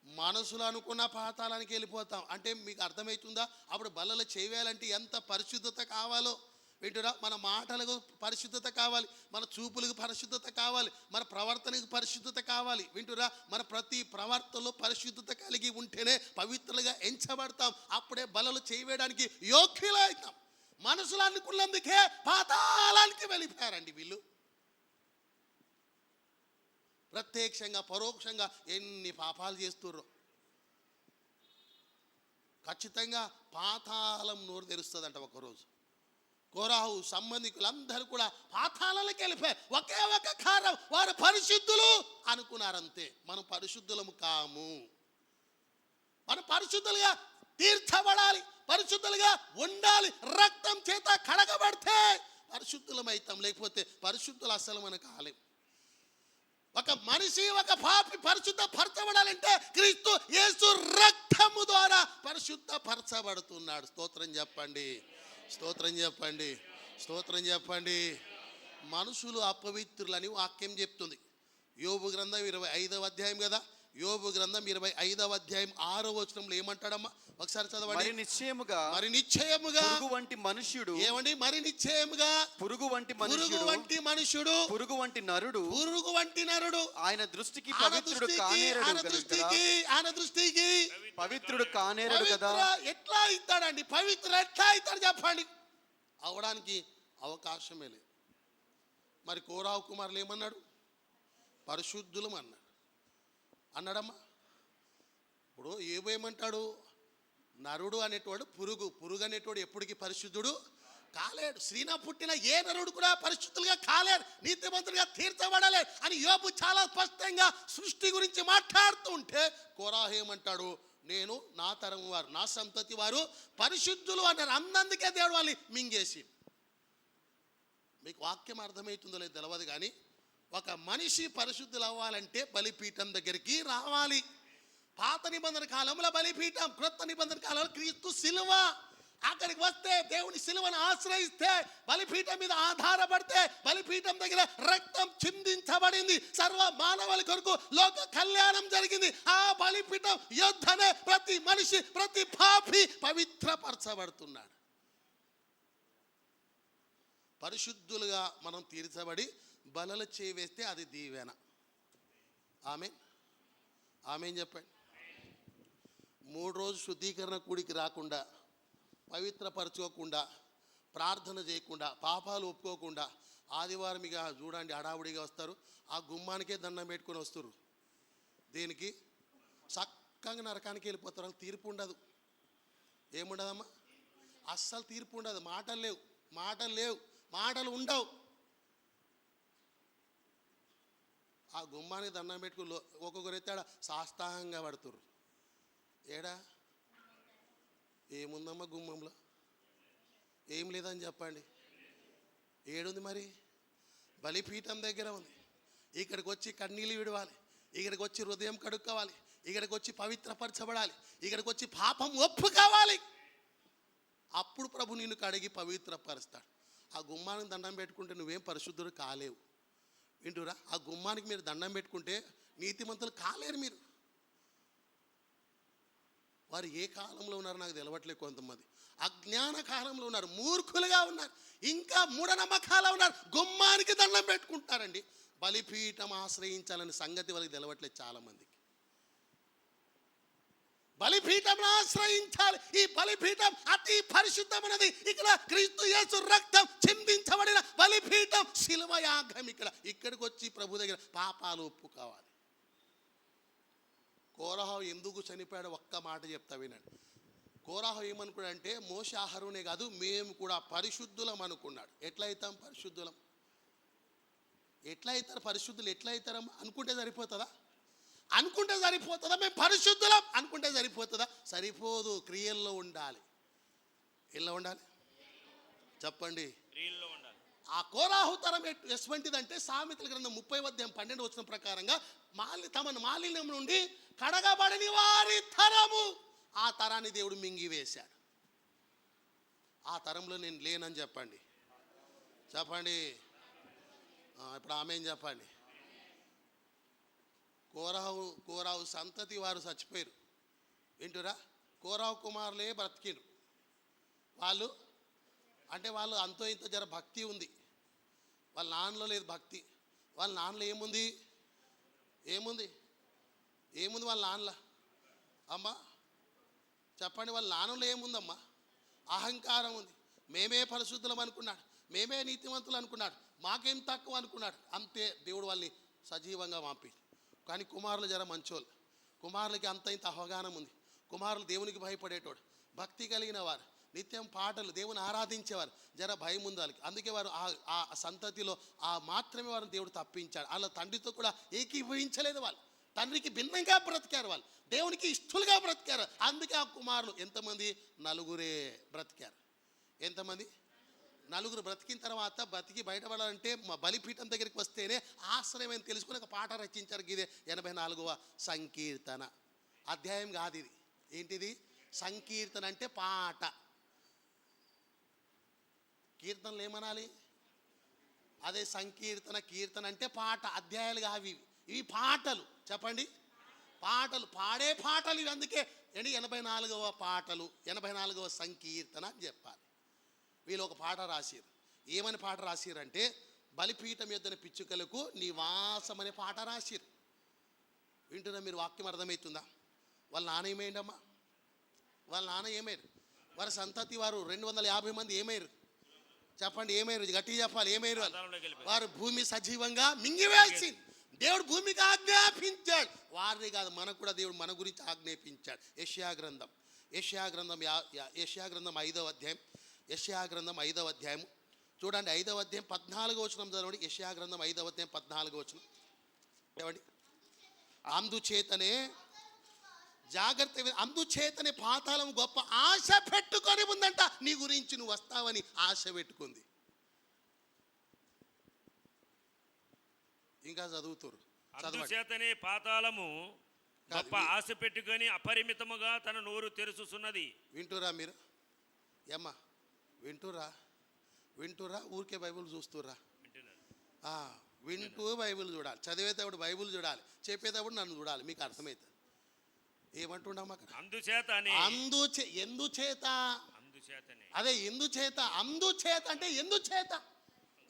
మనసులో అనుకున్న పాతాళానికి వెళ్ళిపోతాం. అంటే మీకు అర్థమవుతుందా? అప్పుడు బల్లలో చేయాలంటే ఎంత పరిశుద్ధత కావాలో వింటురా. మన మాటలకు పరిశుద్ధత కావాలి, మన చూపులకు పరిశుద్ధత కావాలి, మన ప్రవర్తనకు పరిశుద్ధత కావాలి. వింటురా, మన ప్రతి ప్రవర్తనలో పరిశుద్ధత కలిగి ఉంటేనే పవిత్రులుగా ఎంచబడతాం. అప్పుడే బలలు చేయడానికి యోగ్యులవుతాం. మనసులో అనుకున్నందుకే పాతాళానికి వెళ్ళిపోయారండి వీళ్ళు. ప్రత్యక్షంగా పరోక్షంగా ఎన్ని పాపాలు చేస్తుర్రో. ఖచ్చితంగా పాతాళం నోరు తెరుస్తుందంట ఒకరోజు. కోరాహు సంబంధికులందరూ కూడా పాతాళాలకు వెళ్ళిపోయారు. ఒకే ఒక కారణం, వారు పరిశుద్ధులు అనుకున్నారంతే. మనం పరిశుద్ధులము కాము. మనం పరిశుద్ధులుగా తీర్చబడాలి, పరిశుద్ధులుగా ఉండాలి. రక్తం చేత కడగబడితే పరిశుద్ధులమైతాం, లేకపోతే పరిశుద్ధులు అసలు మనం కాలేం. ఒక మనిషి, ఒక పాపి పరిశుద్ధపరచబడాలంటే క్రీస్తు యేసు రక్తము ద్వారా పరిశుద్ధపరచబడుతున్నాడు. స్తోత్రం చెప్పండి, స్తోత్రం చెప్పండి, స్తోత్రం చెప్పండి. మనుషులు అపవిత్రులని వాక్యం చెప్తుంది. యోబు గ్రంథం 25వ అధ్యాయం కదా. యోబు గ్రంథం 25వ అధ్యాయం 6వ వచనంలో ఏమంటాడమ్మా? ఒకసారి చదవండి. మరి నిశ్చయముగా పురుగు వంటి మనుష్యుడు. ఏమండి? మరి నిశ్చయముగా పురుగు వంటి మనుష్యుడు, పురుగు వంటి నరుడు ఆయన దృష్టికి పవిత్రుడు కానేరడు కదా. ఎట్లా ఇస్తాడండి? పవిత్రుడు ఎట్లా ఇస్తాడు చెప్పండి? అవడానికి అవకాశమే లేదు. మరి కోరావు కుమారులు ఏమన్నాడు? పరిశుద్ధులం అన్నాడమ్మా. ఇప్పుడు ఏమంటాడు? నరుడు అనేటోడు పురుగు అనేటోడు ఎప్పటికీ పరిశుద్ధుడు కాలేడు. స్త్రీన పుట్టిన ఏ నరుడు కూడా పరిశుద్ధులుగా కాలేడు, నీతిమంతులుగా తీర్చబడలేడు అని యోబు చాలా స్పష్టంగా సృష్టి గురించి మాట్లాడుతూ ఉంటే, కోరాహు ఏమంటాడు? నేను, నా తరం వారు, నా సంతతి వారు పరిశుద్ధులు అన్నారు. అన్నందుకే దేవుడు వాళ్ళని మీకు వాక్యం అర్థమవుతుందో లేదో తెలియదు కానీ ఒక మనిషి పరిశుద్ధులు అవ్వాలంటే బలిపీఠం దగ్గరికి రావాలి. పాత నిబంధన కాలంలో బలిపీఠం, క్రొత్త నిబంధన కాలంలో క్రీస్తు శిలువ. అక్కడికి వస్తే దేవుని శిలువను ఆశ్రయిస్తే, బలిపీఠం మీద ఆధారపడితే, బలిపీఠం దగ్గర రక్తం చిందించబడింది, సర్వ మానవుల కొరకు లోక కళ్యాణం జరిగింది. ఆ బలిపీఠం యొద్దనే ప్రతి మనిషి, ప్రతి పాపి పవిత్రపరచబడుతున్నాడు. పరిశుద్ధులుగా మనం తీర్చబడి బలలు చేవేస్తే అది దీవెన. ఆమెన్, ఆమెన్ చెప్పండి. 3 రోజులు శుద్ధీకరణ కూడికి రాకుండా, పవిత్రపరచుకోకుండా, ప్రార్థన చేయకుండా, పాపాలు ఒప్పుకోకుండా, ఆదివారం ఇక చూడండి హడావుడిగా వస్తారు, ఆ గుమ్మానికే దండం పెట్టుకొని వస్తారు. దేనికి? చక్కగా నరకానికి వెళ్ళిపోతారు. వాళ్ళకి తీర్పు ఉండదు. ఏముండదమ్మా? అస్సలు తీర్పు ఉండదు. మాటలు లేవు, మాటలు లేవు, మాటలు ఉండవు. ఆ గుమ్మానికి దండం పెట్టుకుని ఒక్కొక్కరు ఎత్తాడ సాష్టాంగంగా పడుతురు. ఏడా ఏముందమ్మా గుమ్మంలో? ఏం లేదని చెప్పండి. ఏడుంది మరి? బలిపీఠం దగ్గర ఉంది. ఇక్కడికి వచ్చి కన్నీళ్ళు విడవాలి, ఇక్కడికి వచ్చి హృదయం కడుక్కోవాలి, ఇక్కడికి వచ్చి పవిత్రపరచబడాలి, ఇక్కడికి వచ్చి పాపం ఒప్పుకోవాలి. అప్పుడు ప్రభు నిన్ను కడిగి పవిత్రపరుస్తాడు. ఆ గుమ్మానికి దండం పెట్టుకుంటే నువ్వేం పరిశుద్ధుడు కాలేవు. వింటురా? ఆ గుమ్మానికి మీరు దండం పెట్టుకుంటే నీతిమంతులు కాలేరు మీరు. వారు ఏ కాలంలో ఉన్నారో నాకు తెలవట్లేదు. కొంతమంది అజ్ఞాన కాలంలో ఉన్నారు, మూర్ఖులుగా ఉన్నారు, ఇంకా మూఢనమ్మకాలు ఉన్నారు. గుమ్మానికి దండం పెట్టుకుంటారండి. బలిపీఠం ఆశ్రయించాలని సంగతి వాళ్ళకి తెలవట్లేదు చాలామందికి. బలిపీఠం ఆశ్రయించాలి. ఈ బలిపీఠం అతి పరిశుద్ధమైనది. ఇక్కడ క్రీస్తు యేసు రక్తం చిందించబడిన బలిపీఠం, శిలువ యాగం. ఇక్కడికి వచ్చి ప్రభు దగ్గర పాపాలు ఒప్పుకోవాలి. కోరహు ఎందుకు చనిపోయాడు ఒక్క మాట చెప్తా వినండి. కోరహు ఏమనుకున్నాడంటే మోషే అహరోనే కాదు మేము కూడా పరిశుద్ధులం అనుకున్నాడు. ఎట్లా అవుతాం పరిశుద్ధులం? ఎట్లా అవుతారు పరిశుద్ధులు? ఎట్లా అవుతారమ్మా? అనుకుంటే సరిపోతుందా? అనుకుంటే సరిపోతుందా? మేము పరిశుద్ధులం అనుకుంటే సరిపోతుందా? సరిపోదు. క్రియల్లో ఉండాలి. ఎలా ఉండాలి చెప్పండి? క్రియల్లో ఉండాలి. ఆ కోరాహు తరం ఎటువంటిదంటే సామెతల గ్రంథం 30:12 ప్రకారంగా తమ మాలిన్యం నుండి కడగబడని వారి తరము. ఆ తరాన్ని దేవుడు మింగివేశాడు. ఆ తరంలో నేను లేనని చెప్పండి. చెప్పండి ఇప్పుడు ఆమెన్ చెప్పండి. కోరాహు సంతతి వారు చచ్చిపోయారు. వింటురా? కోరాహు కుమారులే బ్రతికిరు. వాళ్ళు అంతో ఇంత జర భక్తి ఉంది. వాళ్ళ నాన్నలో లేదు భక్తి. వాళ్ళ నాన్నలో ఏముంది? వాళ్ళ నాన్నలో అమ్మా చెప్పండి. వాళ్ళ నాన్నలో ఏముందమ్మా? అహంకారం ఉంది. మేమే పరిశుద్ధులం అనుకున్నాడు, మేమే నీతివంతులు అనుకున్నాడు, మాకేం తక్కువ అనుకున్నాడు. అంతే దేవుడు వాళ్ళని సజీవంగా పంపి. కానీ కుమారులు జర మంచోళ్ళు. కుమారులకి అంత ఇంత అవగాహన ఉంది. కుమారులు దేవునికి భయపడేటోడు, భక్తి కలిగిన వారు, నిత్యం పాటలు, దేవుని ఆరాధించేవారు, జర భయం ఉంది వాళ్ళకి. అందుకే వారు ఆ సంతతిలో మాత్రమే వారిని దేవుడు తప్పించాడు. వాళ్ళ తండ్రితో కూడా ఏకీభవించలేదు. వాళ్ళు తండ్రికి భిన్నంగా బ్రతికారు. వాళ్ళు దేవునికి ఇష్టలుగా బ్రతికారు. అందుకే ఆ కుమారులు ఎంతమంది? 4 బ్రతికారు. ఎంతమంది? 4 బ్రతికిన తర్వాత బ్రతికి బయటపడాలంటే మా బలిపీఠం దగ్గరికి వస్తేనే ఆశ్రయం అని తెలుసుకుని ఒక పాట రచించారు. ఇదే 84వ సంకీర్తన అధ్యాయం కాదు ఇది. ఏంటిది? సంకీర్తన అంటే పాట. కీర్తనలు ఏమనాలి? అదే సంకీర్తన. కీర్తన అంటే పాట. అధ్యాయాలు కావి ఇవి పాటలు. చెప్పండి, పాటలు, పాడే పాటలు ఇవి. అందుకే 84వ పాటలు, 84వ సంకీర్తన అని చెప్పాలి. వీళ్ళు ఒక పాట రాసిరు. ఏమని పాట రాసిరంటే బలిపీఠం యొద్దన పిచ్చుకలకు నివాసం అనే పాట రాసిరు. వింటున్నా మీరు? వాక్యం అర్థమవుతుందా? వాళ్ళ నాన్న ఏమైందమ్మా? వాళ్ళ నాన్న ఏమైరు? వారి సంతతి వారు 250 మంది ఏమైరు? చెప్పండి, ఏమైరు? గట్టిగా చెప్పాలి. ఏమైరు? వారు భూమి సజీవంగా మింగివేసి దేవుడు భూమికి ఆజ్ఞాపించాడు. వారిని కాదు, మనకు కూడా దేవుడు మన గురించి ఆజ్ఞాపించాడు. యెషయా గ్రంథం 5వ అధ్యాయం. యెషయా గ్రంథం 5వ అధ్యాయం చూడండి. 5వ అధ్యాయం 14వ వచనం చదవండి. యెషయా గ్రంథం 5వ అధ్యాయం 14వ వచనం ఏమండి? అందుచేతనే జాగ్రత్త, అందుచేతనే పాతాళం గొప్ప ఆశ పెట్టుకొని ఉందంట. నీ గురించి నువ్వు వస్తావని ఆశ పెట్టుకుంది. ఇంకా చదువుతురు. చదవండి. అందుచేతనే పాతాళము గొప్ప కాదు, ఆశ పెట్టుకొని అపరిమితముగా తన నోరు తెరుచుచున్నది. వింటురా మీరు? ఏమ్మా వింటురా? వింటురా ఊరికే బైబిల్ చూస్తురా? వింటూ బైబిల్ చూడాలి. చదివేటప్పుడు బైబిల్ చూడాలి, చెప్పేటప్పుడు నన్ను చూడాలి. మీకు అర్థమవుతుంది. ఏమంటున్నాం అక్కడ? అందుచేతనే ఎందుచేత? అందుచేతనే అదే ఎందుచేత. అందుచేత అంటే ఎందుచేత?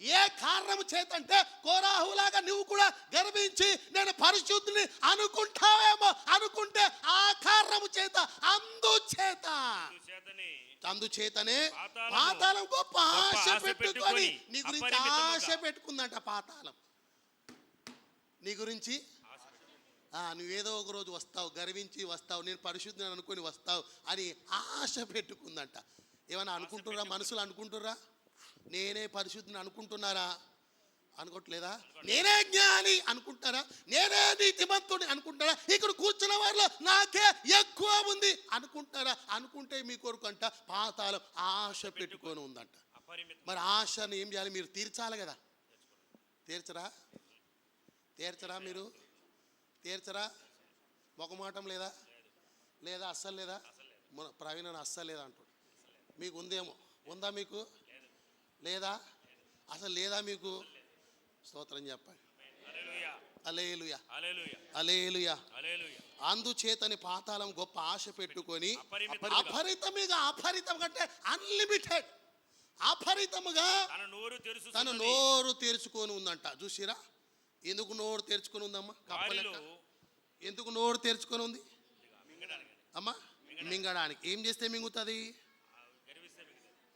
ఏ కారణము చేత అంటే కోరాహులాగా నువ్వు కూడా గర్వించి నేను పరిశుద్ధిని అనుకుంటావేమో, అనుకుంటే ఆ కారణము చేత, అందుచేత. అందుచేతనే పాతాళం గొప్ప ఆశ పెట్టుకొని, నీ గురించి ఆశ పెట్టుకుందంట పాతాళం. నీ గురించి నువ్వేదో ఒక రోజు వస్తావు, గర్వించి వస్తావు, నేను పరిశుద్ధిని అనుకొని వస్తావు అని ఆశ పెట్టుకుందంట. ఏమన్నా అనుకుంటుర్రా? మనుషులు అనుకుంటుర్రా? నేనే పరిశుద్ధిని అనుకుంటున్నారా? అనుకోవట్లేదా? నేనే జ్ఞాని అనుకుంటారా? నేనే నీతిమంతుని అనుకుంటారా? ఇక్కడ కూర్చున్న వారిలో నాకే ఎక్కువ ఉంది అనుకుంటారా? అనుకుంటే మీ కొరకు అంట పాతాళం ఆశ పెట్టుకొని ఉందంట. మరి ఆశను ఏం చేయాలి? మీరు తీర్చాలి కదా. తీర్చరా? తీర్చరా? మీరు తీర్చరా? మొకమాటం లేదా? లేదా? అస్సలు లేదా? ప్రవీణ అస్సలు లేదా అంటాడు. మీకు ఉందేమో. ఉందా మీకు? లేదా? అసలు లేదా మీకు? స్తోత్రం చెప్పండి. హల్లెలూయా, హల్లెలూయా. అందుచేతని పాతాళం గొప్ప ఆశ పెట్టుకొని అపరితముగా, అపరితం కంటే అన్లిమిటెడ్, అపరితముగా తన నోరు తెరుచుకొని ఉందంట. చూసిరా? ఎందుకు నోరు తెరుచుకొని ఉందమ్మా? కప్పలెక్క. ఎందుకు నోరు తెరుచుకొని ఉంది అమ్మా? మింగడానికి. ఏం చేస్తే మింగుతుంది?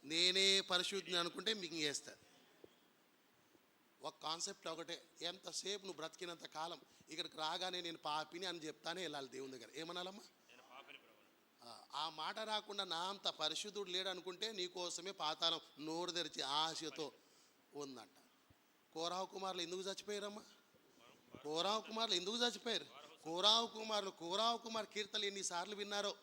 నేనే పరిశుద్ధిని అనుకుంటే మింగేస్తుంది. ఒక కాన్సెప్ట్ ఒకటే, ఎంతసేపు నువ్వు బ్రతికినంత కాలం ఇక్కడికి రాగానే నేను పాపిని అని చెప్తానే వెళ్ళాలి దేవుని దగ్గర. ఏమనాలమ్మా? ఆ మాట రాకుండా నా అంత పరిశుద్ధుడు లేడు అనుకుంటే నీకోసమే పాతాళం నోరు తెరిచి ఆశతో ఉందంట. కోరాహు కుమారులు ఎందుకు చచ్చిపోయారమ్మా? కోరాహు కుమారులు ఎందుకు చచ్చిపోయారు? కోరాహు కుమార్ కీర్తనలు ఎన్నిసార్లు విన్నారో.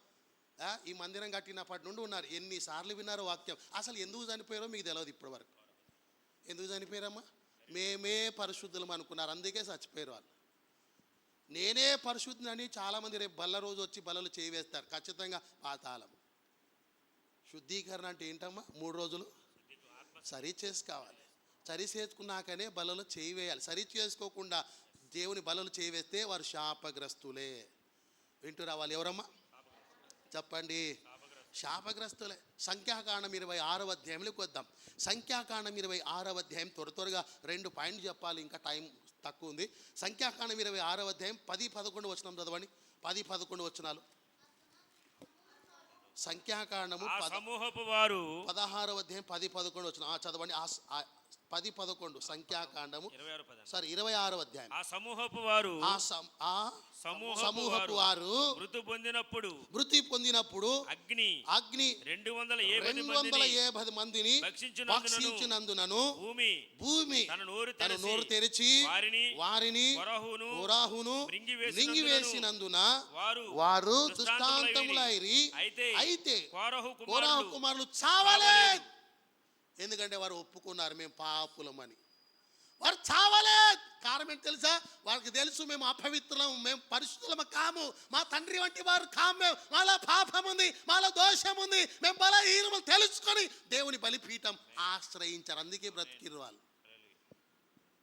ఈ మందిరం కట్టినప్పటి నుండి ఉన్నారు, ఎన్నిసార్లు విన్నారో వాక్యం. అసలు ఎందుకు చనిపోయారో మీకు తెలియదు ఇప్పటి వరకు. ఎందుకు చనిపోయారమ్మా? మేమే పరిశుద్ధులం అనుకున్నారు, అందుకే చచ్చిపోయారు వాళ్ళు. నేనే పరిశుద్ధిని అని చాలామంది రేపు బల్ల రోజు వచ్చి బల్లలు చేయివేస్తారు. ఖచ్చితంగా పాతాళం. శుద్ధీకరణ అంటే ఏంటమ్మా? 3 రోజులు సరి చేసుకోవాలి. సరి చేసుకున్నాకనే బలలో చేయి వేయాలి. సరి చేసుకోకుండా దేవుని బలలో చేయి వేస్తే వారు శాపగ్రస్తులే. వింటురా? వాళ్ళు ఎవరమ్మా? చెప్పండి. శాపగ్రస్తులే. సంఖ్యాకాండం 26వ అధ్యాయంలోకి వద్దాం. సంఖ్యాకాండం 26వ అధ్యాయం త్వరగా 2 పాయింట్లు చెప్పాలి, ఇంకా టైం తక్కువ ఉంది. సంఖ్యాకాండం 26వ అధ్యాయం 10-11 వచనం చదవండి. 10-11 వచనాలు. సంఖ్యాకాండము సమూహపు వారు 16వ అధ్యాయం 10-11 వచనం చదవండి. 10-11 సంఖ్యాకాండము 26వ అధ్యాయం. ఆ సమూహపు వారు సమూహపు వారు మృతి పొందినప్పుడు అగ్ని 270 మందిని భక్షించినందునను భూమి తన నోరు తెరిచి వారిని కోరాహును మింగివేసినందున వారు దృష్టాంతములైరి. అయితే కోరాహు కుమారులు చావలేదు. ఎందుకంటే వారు ఒప్పుకున్నారు మేము పాపులమని. వారు చావలేదు. కారణం ఏంటి తెలుసా? వారికి తెలుసు మేము అపవిత్రులం, మేము పరిశుద్ధులము కాము, మా తండ్రి వంటి వారు కాము, మాలో పాపం ఉంది, మాలో దోషం ఉంది, మేము బలహీనము తెలుసుకొని దేవుని బలిపీఠం ఆశ్రయించారు. అందుకే బ్రతికిరు వాళ్ళు.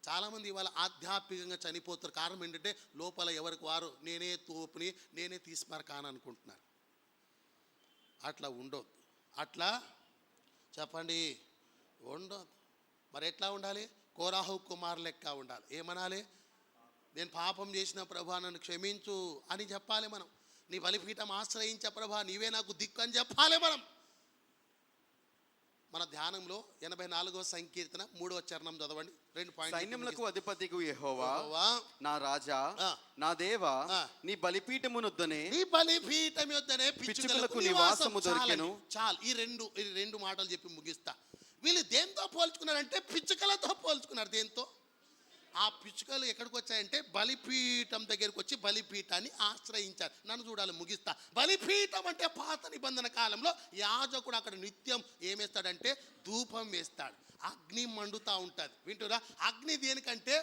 చాలామంది ఇవాళ ఆధ్యాత్మికంగా చనిపోతారు. కారణం ఏంటంటే లోపల ఎవరికి వారు నేనే తోపుని, నేనే తీసుమారు కాని అనుకుంటున్నారు. అట్లా ఉండొద్దు. అట్లా చెప్పండి, ఉండదు. మరి ఎట్లా ఉండాలి? కోరాహు కుమార్ లెక్క ఉండాలి. ఏమనాలి? నేను పాపం చేసిన ప్రభా నన్ను క్షమించు అని చెప్పాలి మనం. నీ బలిపీఠం ఆశ్రయించ ప్రభా, నీవే నాకు దిక్కు అని చెప్పాలి మనం. మన ధ్యానంలో 84వ సంకీర్తన 3వ చరణం చదవండి. 2 పాయింట్లు. సైన్యములకు అధిపతికు యెహోవా నా రాజా నా దేవా, నీ బలిపీఠమునొద్దనే పిచ్చుకలకు నివాసము దొరికెను. చాలు. ఈ రెండు మాటలు చెప్పి ముగిస్తా. వీళ్ళు దేంతో పోల్చుకున్నారంటే పిచ్చుకలతో పోల్చుకున్నారు. దేంతో? ఆ పిచ్చుకలు ఎక్కడికి వచ్చాయంటే బలిపీఠం దగ్గరికి వచ్చి బలిపీఠాన్ని ఆశ్రయించారు. నన్ను చూడాలి, ముగిస్తా. బలిపీఠం అంటే పాత నిబంధన కాలంలో యాజకుడు అక్కడ నిత్యం ఏమేస్తాడంటే ధూపం వేస్తాడు. అగ్ని మండుతూ ఉంటుంది. వింటురా? అగ్ని దేనికంటే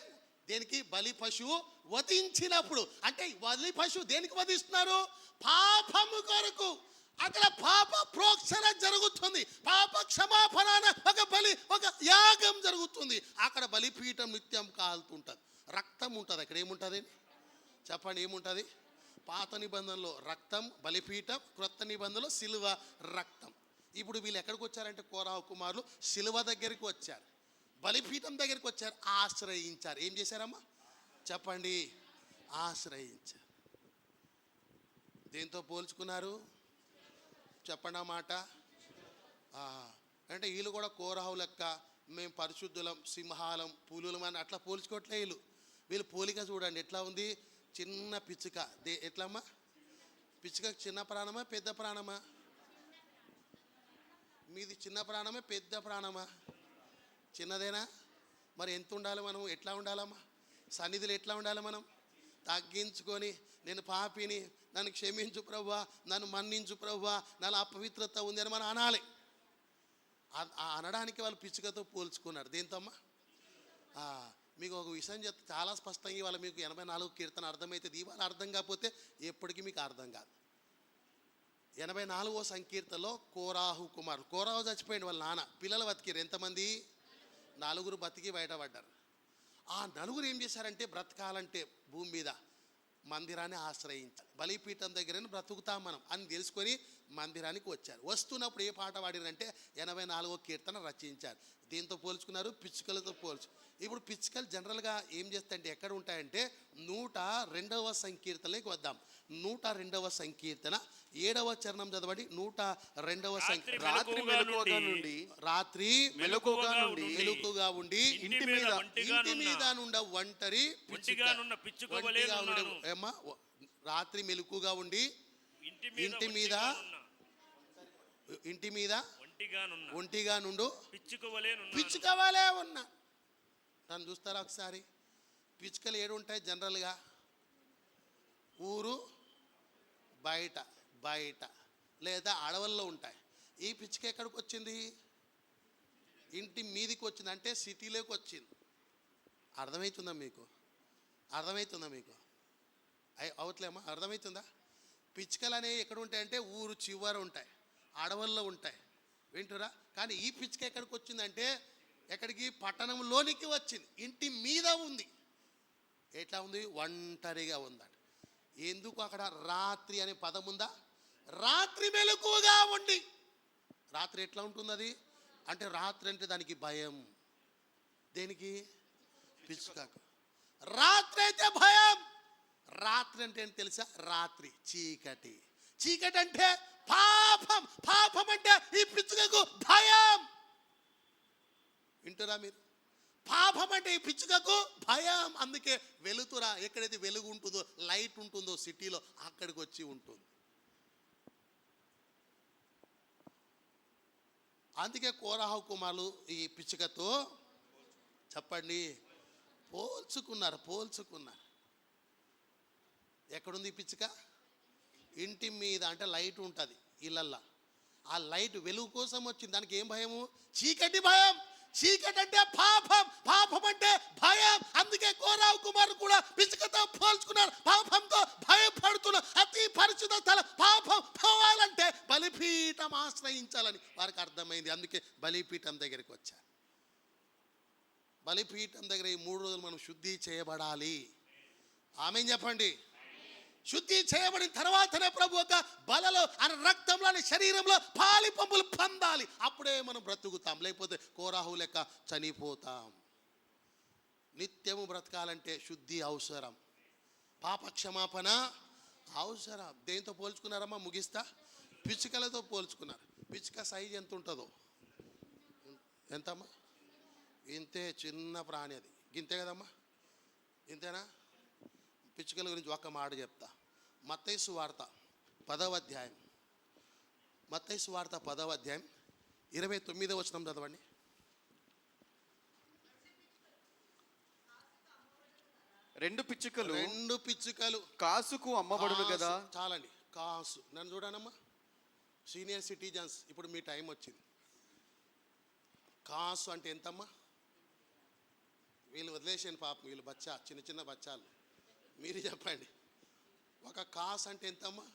దేనికి? బలి పశువు వధించినప్పుడు. అంటే బలి పశువు దేనికి వధిస్తున్నారు? పాపము కొరకు. అక్కడ పాప ప్రోక్షణ జరుగుతుంది, పాప క్షమాపణ ఒక బలి, ఒక యాగం జరుగుతుంది. అక్కడ బలిపీఠం నిత్యం కాలుతుంటుంది, రక్తం ఉంటుంది. అక్కడ ఏముంటుంది చెప్పండి? ఏముంటుంది? పాత నిబంధనలో రక్తం బలిపీఠం, క్రొత్త నిబంధనలో సిలువ రక్తం. ఇప్పుడు వీళ్ళు ఎక్కడికి వచ్చారంటే కోరాహు కుమారులు సిలువ దగ్గరికి వచ్చారు, బలిపీఠం దగ్గరికి వచ్చారు, ఆశ్రయించారు. ఏం చేశారమ్మా చెప్పండి? ఆశ్రయించారు. దేంతో పోల్చుకున్నారు చెప్పండి ఆ మాట? అంటే వీళ్ళు కూడా కోరాహు లెక్క మేము పరిశుద్ధులం, సింహాలం, పులులం అని అట్లా పోల్చుకోవట్లే. వీళ్ళు పోలిక చూడండి ఎట్లా ఉంది. చిన్న పిచ్చుక ఎట్లమ్మా? పిచ్చుక చిన్న ప్రాణమా పెద్ద ప్రాణమా? మీది చిన్న ప్రాణమే పెద్ద ప్రాణమా? చిన్నదేనా? మరి ఎంత ఉండాలి మనం? ఎట్లా ఉండాలమ్మా? సన్నిధిలో ఎట్లా ఉండాలి మనం? తగ్గించుకొని, నేను పాపిని, నన్ను క్షమించు ప్రభువా, నన్ను మన్నించు ప్రభువా, నాలో అపవిత్రత ఉంది అని మనం అనాలి. అనడానికి వాళ్ళు పిచ్చుకతో పోల్చుకున్నారు. దేంతో అమ్మా? మీకు ఒక విషయం చెప్తే చాలా స్పష్టంగా ఇవాళ మీకు 84 కీర్తన అర్థమవుతుంది. ఇవాళ అర్థం కాకపోతే ఎప్పటికీ మీకు అర్థం కాదు. 84వ సంకీర్తనలో కోరాహు కుమారులు, కోరాహు చచ్చిపోయింది, వాళ్ళ నాన్న, పిల్లలు బతికిరు. ఎంతమంది? 4 బతికి బయటపడ్డారు. ఆ 4 ఏం చేశారంటే బ్రతకాలంటే భూమి మీద మందిరాన్ని ఆశ్రయించారు. బలిపీఠం దగ్గర బ్రతుకుతాం మనం అని తెలుసుకొని మందిరానికి వచ్చారు. వస్తున్నప్పుడు ఏ పాట పాడిరంటే 84వ కీర్తన రచించారు. దీంతో పోల్చుకున్నారు, పిచ్చుకలతో పోల్చు. ఇప్పుడు పిచ్చుకలు జనరల్గా ఏం చేస్తాయంటే ఎక్కడ ఉంటాయంటే 102వ సంకీర్తనలోకి వద్దాం. 102వ సంకీర్తన 7వ చరణం చదవండి. 102వ సంకీర్తన. రాత్రి మెలకువగా నుండి, రాత్రి మెలకువగా నుండి, మెలకుగా ఉండి, ఇంటి మీద నుండ ఒంటరి ఏమ్మా? రాత్రి మెలకుగా ఉండి, ఇంటి మీద ఒంటిగా నుండు పిచ్చుకవలే ఉన్నా. నన్ను చూస్తారా ఒకసారి? పిచ్చుకలు ఏడు ఉంటాయి జనరల్గా? ఊరు బయట బయట లేదా అడవుల్లో ఉంటాయి. ఈ పిచ్చుక ఎక్కడికి వచ్చింది? ఇంటి మీదికి వచ్చింది, అంటే సిటీలోకి వచ్చింది. అర్థమవుతుందా మీకు? అర్థమవుతుందా మీకు? అవట్లేమా? అర్థమవుతుందా? పిచ్చుకలు అనేవి ఎక్కడ ఉంటాయంటే ఊరు చివర ఉంటాయి, అడవుల్లో ఉంటాయి. వింటురా? కానీ ఈ పిచ్చుక ఎక్కడికి వచ్చిందంటే ఎక్కడికి? పట్టణంలోనికి వచ్చింది, ఇంటి మీద ఉంది. ఎట్లా ఉంది? ఒంటరిగా ఉందట. ఎందుకు అక్కడ రాత్రి అనే పదం ఉందా? రాత్రి మెలకువగా ఉండి. రాత్రి ఎట్లా ఉంటుంది అది? అంటే రాత్రి అంటే దానికి భయం. దేనికి? పిచ్చుకకు. రాత్రి అయితే భయం. రాత్రి అంటే ఏంటి తెలుసా? రాత్రి చీకటి. చీకటి అంటే పాపం. పాపం అంటే ఈ పిచ్చుకకు భయం. వింటురా మీరు? పాపం అంటే ఈ పిచ్చుకకు భయం. అందుకే వెలుతురా, ఎక్కడైతే వెలుగు ఉంటుందో, లైట్ ఉంటుందో సిటీలో, అక్కడికి వచ్చి ఉంటుంది. అందుకే కోరాహు కుమారులు ఈ పిచ్చుకతో చెప్పండి పోల్చుకున్నారు. ఎక్కడుంది ఈ పిచ్చుక? ఇంటి మీద, అంటే లైట్ ఉంటుంది ఇళ్ళల్లో. ఆ లైట్ వెలుగు కోసం వచ్చింది. దానికి ఏం భయము? చీకటి భయం. చీకటి అంటే పాపం, పాపం అంటే భయం. అందుకే కోరాహు కుమారులు కూడా పిచ్చుకతో పోల్చుకున్నారు. పాపంతో భయపడుతున్నారు. అతి పరిశుద్ధ స్థలం పాపం పోవాలంటే బలిపీఠం ఆశ్రయించాలని వారికి అర్థమైంది. అందుకే బలిపీఠం దగ్గరికి వచ్చారు. బలిపీఠం దగ్గర ఈ 3 రోజులు మనం శుద్ధి చేయబడాలి. ఆమేన్ చెప్పండి. శుద్ధి చేయబడిన తర్వాతనే ప్రభు ఒక బలలో ఆయన రక్తంలోని శరీరంలో పాలి పంపులు పొందాలి. అప్పుడే మనం బ్రతుకుతాం, లేకపోతే కోరాహు లెక్క చనిపోతాం. నిత్యము బ్రతకాలంటే శుద్ధి అవసరం, పాప క్షమాపణ అవసరం. దేంతో పోల్చుకున్నారమ్మా? ముగిస్తా. పిచ్చుకలతో పోల్చుకున్నారు. పిచ్చుక సైజ్ ఎంత ఉంటుందో? ఎంతమ్మా? ఇంతే, చిన్న ప్రాణి అది. ఇంతే కదమ్మా? ఇంతేనా? పిచ్చుకల గురించి ఒక్క మాట చెప్తా. మత్తయి సువార్త 10వ అధ్యాయం, మత్తయి సువార్త 10వ అధ్యాయం 29వ వచనం చదవండి. రెండు పిచ్చుకలు కాసుకు అమ్మబడును కదా. చాలండి, కాసు. నన్ను చూడనమ్మా, సీనియర్ సిటిజన్స్, ఇప్పుడు మీ టైం వచ్చింది. కాసు అంటే ఎంతమ్మా? వీళ్ళు వదిలేసాను పాపం, వీళ్ళు బచ్చా చిన్న చిన్న బచ్చాలు. మీరు చెప్పండి, ఒక కాసు అంటే ఎంతమ్మా?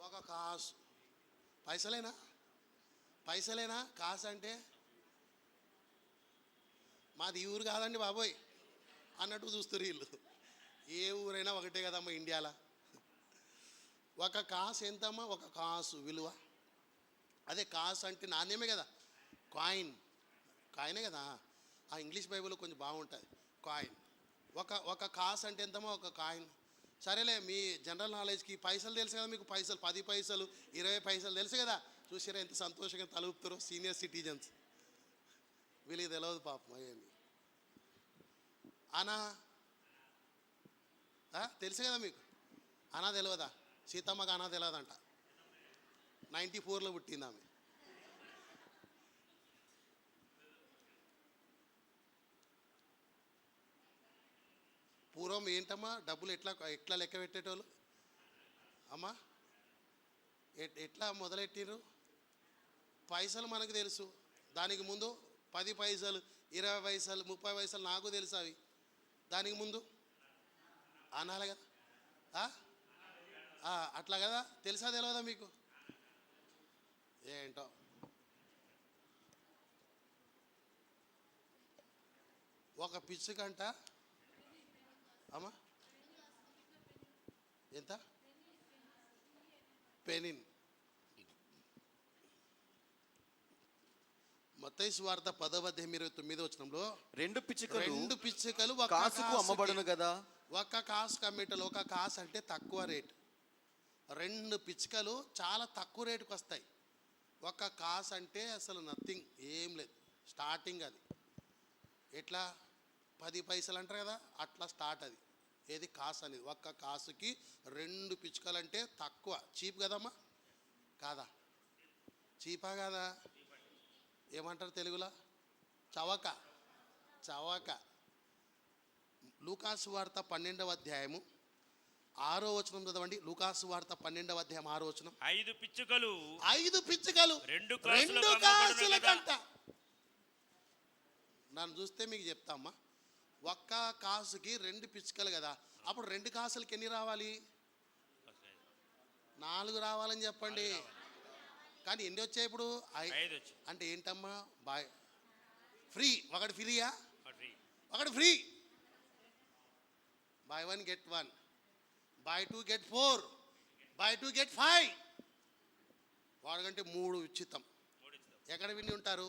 ఒక కాసు పైసలేనా? పైసలేనా కాసు అంటే? మాది ఈ ఊరు కాదండి బాబోయ్ అన్నట్టు చూస్తారు వీళ్ళు. ఏ ఊరైనా ఒకటే కదమ్మా ఇండియాలో. ఒక కాసు ఎంతమ్మా? ఒక కాసు విలువ. అదే కాసు అంటే నాణ్యమే కదా, కాయినే కదా. ఆ ఇంగ్లీష్ బైబిల్లో కొంచెం బాగుంటుంది కాయిన్. ఒక కాసు అంటే ఎంతమ్మా? ఒక కాయిన్. సరేలే, మీ జనరల్ నాలెడ్జ్కి పైసలు తెలుసు కదా మీకు. పైసలు 10 పైసలు 20 పైసలు తెలుసు కదా. చూసారా ఎంత సంతోషంగా తలుపుతారో సీనియర్ సిటిజన్స్. వీళ్ళకి తెలియదు పాపం అయ్యింది. అనా తెలుసు కదా మీకు. అనా తెలియదా? సీతమ్మకు అనా తెలియదంట. 94లో పుట్టింది ఆమె. పూర్వం ఏంటమ్మా డబ్బులు ఎట్లా లెక్క పెట్టేటోళ్ళు అమ్మా? ఎట్లా మొదలెట్టిర్రు? పైసలు మనకు తెలుసు. దానికి ముందు 10 పైసలు 20 పైసలు 30 పైసలు నాకు తెలుసు. అవి దానికి ముందు అనాలి కదా. అట్లా కదా. తెలుసా తెలియదా మీకు? ఏంటో ఒక పిచ్చుకంట అమ్మా ఎంత? పెనిన్. మత్తయి సువార్త 10:29 రెండు పిచ్చుకలు ఒక కాసుకు అమ్మబడును కదా. ఒక కాసుకు అమ్మేటలు. ఒక కాసు అంటే తక్కువ రేటు. 2 పిచ్చుకలు చాలా తక్కువ రేటుకి వస్తాయి. ఒక కాసు అంటే అసలు నథింగ్, ఏం లేదు, స్టార్టింగ్. అది ఎట్లా 10 పైసలు అంటారు కదా, అట్లా స్టార్ట్. అది ఏది కాసు అనేది. ఒక్క కాసుకి 2 పిచ్చుకలు అంటే తక్కువ. చీప్ కదమ్మా? కాదా? చీపా కాదా? ఏమంటారు తెలుగులో? చవక. లూకాసు వార్త 12వ అధ్యాయము 6వ వచనం చదవండి. లూకాసు వార్త 12వ అధ్యాయం 6వ వచనం. 5 పిచ్చుకలు 2 కాసులకు కాసులకంట. నన్ను చూస్తే మీకు చెప్తామ్మా, ఒక్క కాసుకి 2 పిచ్చుకలు కదా. అప్పుడు 2 కాసులకి ఎన్ని రావాలి? 4 రావాలని చెప్పండి. కానీ ఎన్ని వచ్చాయి ఇప్పుడు? 5 వచ్చాయి. అంటే ఏంటమ్మా? ఫ్రీ. ఒకటి ఫ్రీయా? ఫ్రీ. ఒకటి free. buy 1 get 1, buy 2 get 4, buy 2 get 5. వాడికంటే 3 ఉచితం. ఎక్కడ విని ఉంటారు?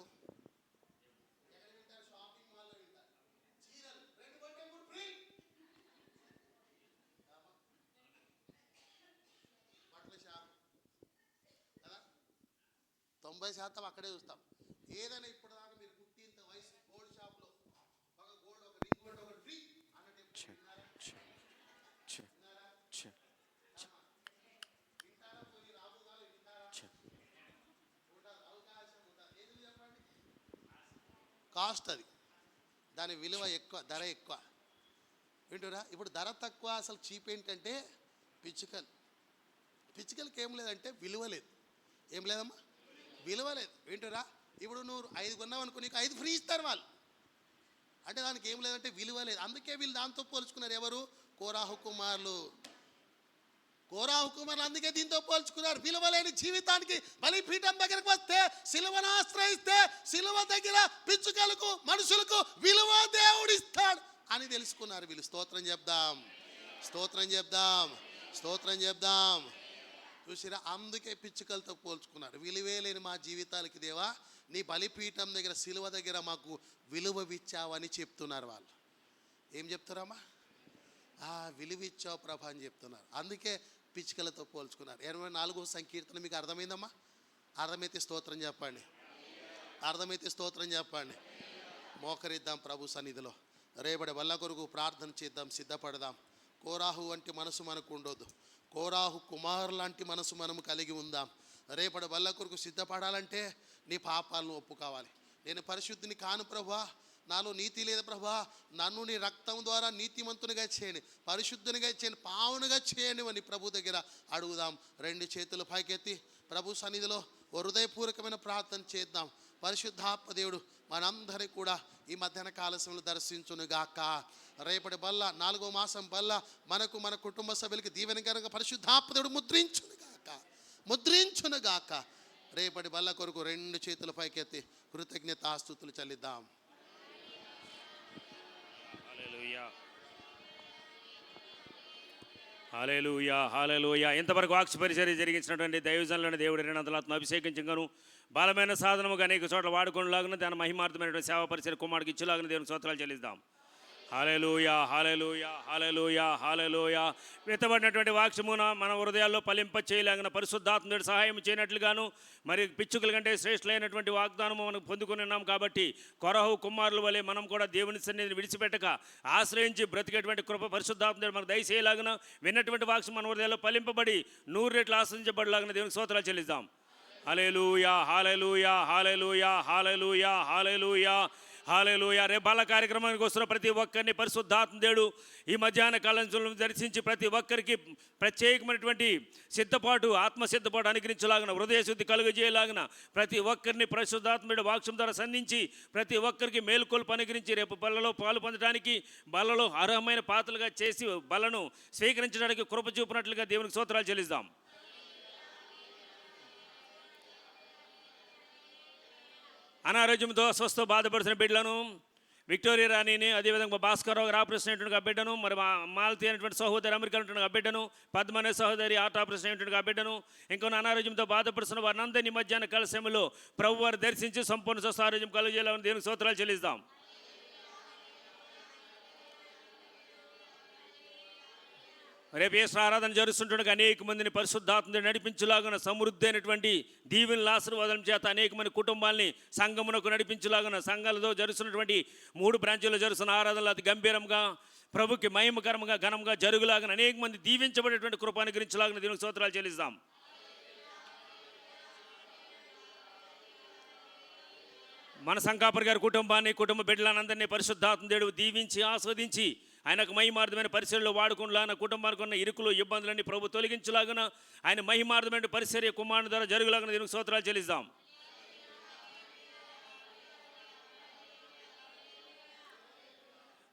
బట్టల షాప్ కదా, 90% అక్కడే చూస్తాం. ఏదైనా ఇప్పుడు దాకా మీరు పుట్టింత వయసు గోల్డ్ షాప్లో ఒక గోల్డ్, ఒక రింగ్ గోల్డ్, ఒకటి ఫ్రీ అన్నట్టు కాస్ట్. అది దాని విలువ ఎక్కువ, ధర ఎక్కువ. వింటురా? ఇప్పుడు ధర తక్కువ, అసలు చీప్ ఏంటంటే పిచ్చుకలకి ఏం లేదంటే విలువ లేదు. ఏం లేదమ్మా? విలువ లేదు. వింటురా? ఇప్పుడు నువ్వు 5 కొన్నావు అనుకో, నీకు 5 ఫ్రీ ఇస్తారు వాళ్ళు. అంటే దానికి ఏం లేదంటే విలువ లేదు. అందుకే వీళ్ళు దాంతో పోల్చుకున్నారు. ఎవరు? కోరాహు కుమారులు అందుకే దీంతో పోల్చుకున్నారు. విలువ లేని జీవితానికి బలిపీఠం దగ్గరకు వస్తే, సిలువను ఆశ్రయిస్తే, సిలువ దగ్గర పిచ్చుకలకు మనుషులకు విలువ దేవుడు ఇస్తాడు అని తెలుసుకున్నారు వీళ్ళు. స్తోత్రం చెప్దాం. చూసిరా? అందుకే పిచ్చుకలతో పోల్చుకున్నారు. విలువే లేని మా జీవితాలకి దేవా, నీ బలిపీఠం దగ్గర సిలువ దగ్గర మాకు విలువ ఇచ్చావని చెప్తున్నారు వాళ్ళు. ఏం చెప్తారమ్మా? విలువ ఇచ్చావు ప్రభా అని చెప్తున్నారు. అందుకే పిచ్చుకలతో పోల్చుకున్నారు. 84వ సంకీర్తన మీకు అర్థమైందమ్మా? అర్థమైతే స్తోత్రం చెప్పండి. మోకరిద్దాం ప్రభు సన్నిధిలో. రేపటి వల్ల కొరకు ప్రార్థన చేద్దాం, సిద్ధపడదాం. కోరాహు వంటి మనసు మనకు ఉండొద్దు. కోరాహు కుమారు లాంటి మనసు మనము కలిగి ఉందాం. రేపటి వల్ల కొరకు సిద్ధపడాలంటే నీ పాపాలను ఒప్పుకోవాలి. నేను పరిశుద్ధిని కాను ప్రభువా, నాలో నీతి లేదు ప్రభువా, నన్ను నీ రక్తం ద్వారా నీతిమంతునిగా చేయండి, పరిశుద్ధునిగా చేయండి, పావనుగా చేయండి అని ప్రభు దగ్గర అడుగుదాం. 2 చేతులు పైకెత్తి ప్రభు సన్నిధిలో హృదయపూర్వకమైన ప్రార్థన చేద్దాం. పరిశుద్ధాత్మ దేవుడు మనందరి కూడా ఈ మధ్యాహ్న కాల సమయంలో దర్శించునుగాక. రేపటి బల్ల 4వ మాసం బల్ల మనకు మన కుటుంబ సభ్యులకి దీవెనకరంగా పరిశుద్ధాత్మ దేవుడు ముద్రించునుగాక. రేపటి బల్ల కొరకు 2 చేతుల పైకెత్తి కృతజ్ఞతాస్తుతులు చెల్లిద్దాం. హల్లెలూయా, హల్లెలూయా. ఇంతవరకు వాక్య పరిచర్య జరిగించినటువంటి దైవజనులను దేవుడు 200 అభిషేకించగాను బలమైన సాధనముగా అనేక చోట్ల వాడుకునేలాగా దాని మహిమార్థమైనటువంటి సేవ పరిచర్య కుమారుడికి ఇచ్చేలాగా దేవుని స్తోత్రాలు చెల్లిద్దాం. హల్లెలూయా, హల్లెలూయా, హల్లెలూయా, హల్లెలూయా. విత్తబడినటువంటి వాక్యమున మన హృదయాల్లో ఫలింప చేయలాగిన పరిశుద్ధాత్ముడి సహాయం చేయనట్లుగాను మరి పిచ్చుకల కంటే శ్రేష్ఠులైనటువంటి వాగ్దానము మనం పొందుకుని ఉన్నాం. కాబట్టి కొరహు కుమారుల వలె మనం కూడా దేవుని సన్నిధిని విడిచిపెట్టక ఆశ్రయించి బ్రతికేటువంటి కృప పరిశుద్ధాత్ముడు మనకు దయచేయలాగిన విన్నటువంటి వాక్యం మన హృదయాల్లో ఫలింపబడి 100 రెట్లు ఆశ్రయించబడలాగిన దేవుని స్తోత్రాలు చెల్లిద్దాం. హల్లెలూయా, హల్లెలూయా, హల్లెలూయా, హల్లెలూయా, హల్లెలూయా, హల్లెలూయా. రేపు బాల కార్యక్రమానికి వస్తున్న ప్రతి ఒక్కరిని పరిశుద్ధాత్మ దేవుడు ఈ మధ్యాహ్న కాలంలో దర్శించి ప్రతి ఒక్కరికి ప్రత్యేకమైనటువంటి సిద్ధపాటు ఆత్మ సిద్ధపాటు అనుగ్రహించలాగిన హృదయ శుద్ధి కలుగజేయలాగిన ప్రతి ఒక్కరిని పరిశుద్ధాత్ముడి వాక్యం ద్వారా సంధించి ప్రతి ఒక్కరికి మేలుకొల్పు అనుగ్రహించి రేపు బల్లలో పాలు పొందడానికి బల్లలో అర్హమైన పాత్రలుగా చేసి బలను స్వీకరించడానికి కృప చూపినట్లుగా దేవునికి స్తోత్రాలు చెల్లిద్దాం. అనారోగ్యంతో అస్వస్థ బాధపడుతున్న బిడ్డలను విక్టోరియా రాణిని, అదేవిధంగా భాస్కర్రావు గారు ఆపరేషన్ అయినటువంటి బిడ్డను, మరి మాలతి అయినటువంటి సహోదరి అమెరికా ఉంటున్న బిడ్డను, పద్మనే సహోదరి హార్ట్ ఆపరేషన్ అయినటువంటి బిడ్డను, ఇంకొన్ని అనారోగ్యంతో బాధపడుతున్న వారిని అందరినీ మధ్యాహ్న కాల సమయంలో ప్రభు వారు దర్శించి సంపూర్ణ స్వస్థ ఆరోగ్యం కలుగజేయాలని దేవునికి స్తోత్రాలు చెల్లిద్దాం. రేపు యేసు ఆరాధన జరుగుతుండగా అనేక మందిని పరిశుద్ధాత్మని నడిపించులాగా సమృద్ధి అయినటువంటి దీవెనల ఆశీర్వాదం చేత అనేక మంది కుటుంబాలని సంఘమునకు నడిపించులాగా సంఘాలతో జరుగుతున్నటువంటి 3 బ్రాంచీల్లో జరుగుతున్న ఆరాధనలు అతి గంభీరంగా ప్రభుకి మహిమకరంగా ఘనంగా జరుగులాగా అనేక మంది దీవించబడేటువంటి కృప అనుగ్రహించలాగా దేవునికి స్తోత్రాలు చెల్లిస్తాం. మన సంకాపర్ గారి కుటుంబాన్ని కుటుంబ బిడ్డలందరినీ పరిశుద్ధాత్మ దేవుడు దీవించి ఆస్వాదించి ఆయనకు మహిమార్థమైన పరిచర్యలో వాడుకునేలాగా కుటుంబానికి ఉన్న ఇరుకులు ఇబ్బందులన్నీ ప్రభు తొలగించలాగా ఆయన మహిమార్థమైన పరిచర్య కుమారుని ద్వారా జరుగులాగా దీనికి స్తోత్రాలు చెల్లిస్తాం.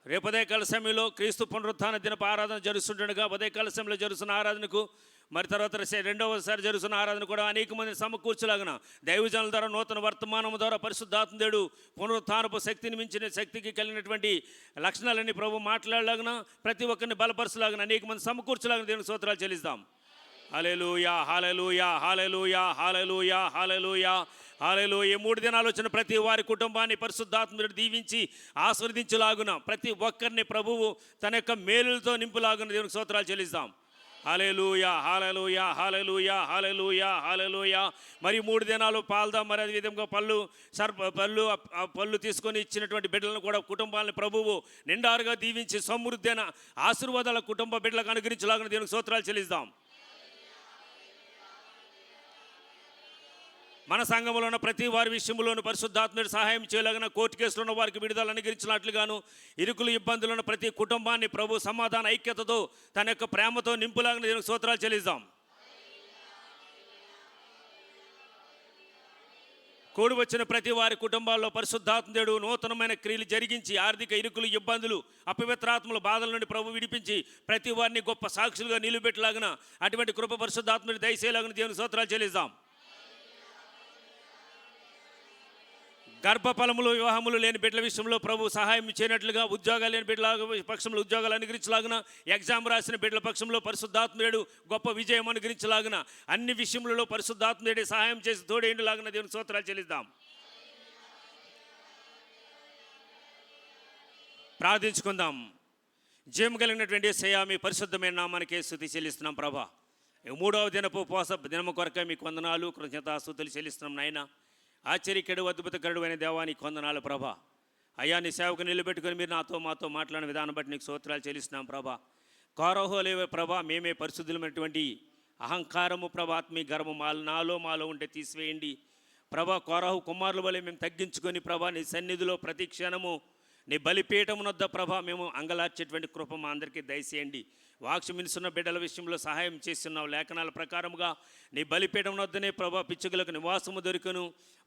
రేపు ఉదయకాల సమయంలో క్రీస్తు పునరుత్థాన దినపు ఆరాధన జరుగుతుండగా ఉదయకాల సమయంలో జరుగుతున్న ఆరాధనకు మరి తర్వాత 2వసారి జరుగుతున్న ఆరాధన కూడా అనేక మందిని సమకూర్చలాగిన దైవజనుల ద్వారా నూతన వర్తమానం ద్వారా పరిశుద్ధాత్మ దేవుడు పునరుత్థానపు శక్తిని మించిన శక్తికి కలిగినటువంటి లక్షణాలన్నీ ప్రభు మాట్లాడలాగిన ప్రతి ఒక్కరిని బలపరచలాగిన అనేక మంది సమకూర్చలాగిన దేవునికి స్తోత్రాలు చెల్లిస్తాం. హల్లెలూయా, హల్లెలూయా, హల్లెలూయా, హల్లెలూయా, హల్లెలూయా, హల్లెలూయా. 3 దినాలు వచ్చిన ప్రతి వారి కుటుంబాన్ని పరిశుద్ధాత్ముడు దీవించి ఆశీర్వదించలాగున ప్రతి ఒక్కరిని ప్రభువు తన యొక్క మేలులతో నింపులాగున దేవునికి స్తోత్రాలు చెల్లిస్తాం. హల్లెలూయా, హల్లెలూయా, హల్లెలూయా, హల్లెలూయా, హల్లెలూయా. మరి 3 దినాలు పాల్దాం. మరి అదే విధంగా పళ్ళు తీసుకొని ఇచ్చినటువంటి బిడ్డలను కూడా కుటుంబాలను ప్రభువు నిండారుగా దీవించి సమృద్ధి అయిన ఆశీర్వాదాల కుటుంబ బిడ్డలకు అనుగ్రహించలాగున దేవునికి స్తోత్రాలు చెల్లిస్తాం. మన సంఘంలో ఉన్న ప్రతి వారి విషయంలోనూ పరిశుద్ధాత్ముడి సహాయం చేయలాగిన కోర్టు కేసులో ఉన్న వారికి విడుదల అనుగ్రహించినట్లుగాను ఇరుకులు ఇబ్బందులు ఉన్న ప్రతి కుటుంబాన్ని ప్రభు సమాధాన ఐక్యతతో తన యొక్క ప్రేమతో నింపులాగిన దేవునికి స్తోత్రాలు చెల్లిస్తాం. కూడి వచ్చిన ప్రతి వారి కుటుంబాల్లో పరిశుద్ధాత్ముడు నూతనమైన క్రియలు జరిగించి ఆర్థిక ఇరుకులు ఇబ్బందులు అపవిత్రాత్మల బాధల నుండి ప్రభు విడిపించి ప్రతి వారిని గొప్ప సాక్షులుగా నిలువబెట్టలాగిన అటువంటి కృప పరిశుద్ధాత్ముడి దయచేయలాగిన దేవునికి స్తోత్రాలు చెల్లిస్తాం. గర్భఫలములు వివాహములు లేని బిడ్డల విషయంలో ప్రభు సహాయం చేయనట్లుగా ఉద్యోగాలు లేని బిడ్డల పక్షంలో ఉద్యోగాలు అనుగ్రహించలాగిన ఎగ్జామ్ రాసిన బిడ్డల పక్షంలో పరిశుద్ధాత్ముడు గొప్ప విజయం అనుగ్రహించలాగిన అన్ని విషయములలో పరిశుద్ధాత్ముడే సహాయం చేసి తోడేండులాగిన దేవుని స్తోత్రాలు చెల్లిద్దాం. ప్రార్థించుకుందాం. జయం కలిగినటువంటి యేసయ్యా మీ పరిశుద్ధమైన నామానికే స్తుతి చెల్లిస్తున్నాం ప్రభా. 3వ దినపు ఉపవాస దినము కొరకే మీకు వందనాలు కృతజ్ఞతాస్తుతులు చెల్లిస్తున్నాం నాయన. ఆశ్చర్యకరుడు అద్భుతకరుడు అయిన దేవానికి వందనాలు ప్రభా. అయ్యా నీ సేవకు నిలబెట్టుకుని మీరు మాతో మాట్లాడిన విధానం బట్టి నీకు స్తోత్రాలు చెల్లిస్తున్నాం ప్రభా. కోరహోలేవే ప్రభా, మేమే పరిశుద్ధులమైనటువంటి అహంకారము ప్రభా ఆత్మీయ గర్వం మాలో ఉంటే తీసివేయండి ప్రభా. కోరహు కుమారుల వలె మేము తగ్గించుకొని ప్రభా నీ సన్నిధిలో ప్రతి క్షణము నీ బలిపీఠమునొద్ద ప్రభా మేము అంగలార్చేటువంటి కృప మా అందరికీ దయచేయండి. వాక్సు మినుసున్న బిడ్డల విషయంలో సహాయం చేస్తున్నావు. లేఖనాల ప్రకారముగా నీ బలిపీఠం వద్దనే ప్రభా పిచ్చుకలకు నివాసము దొరుకును,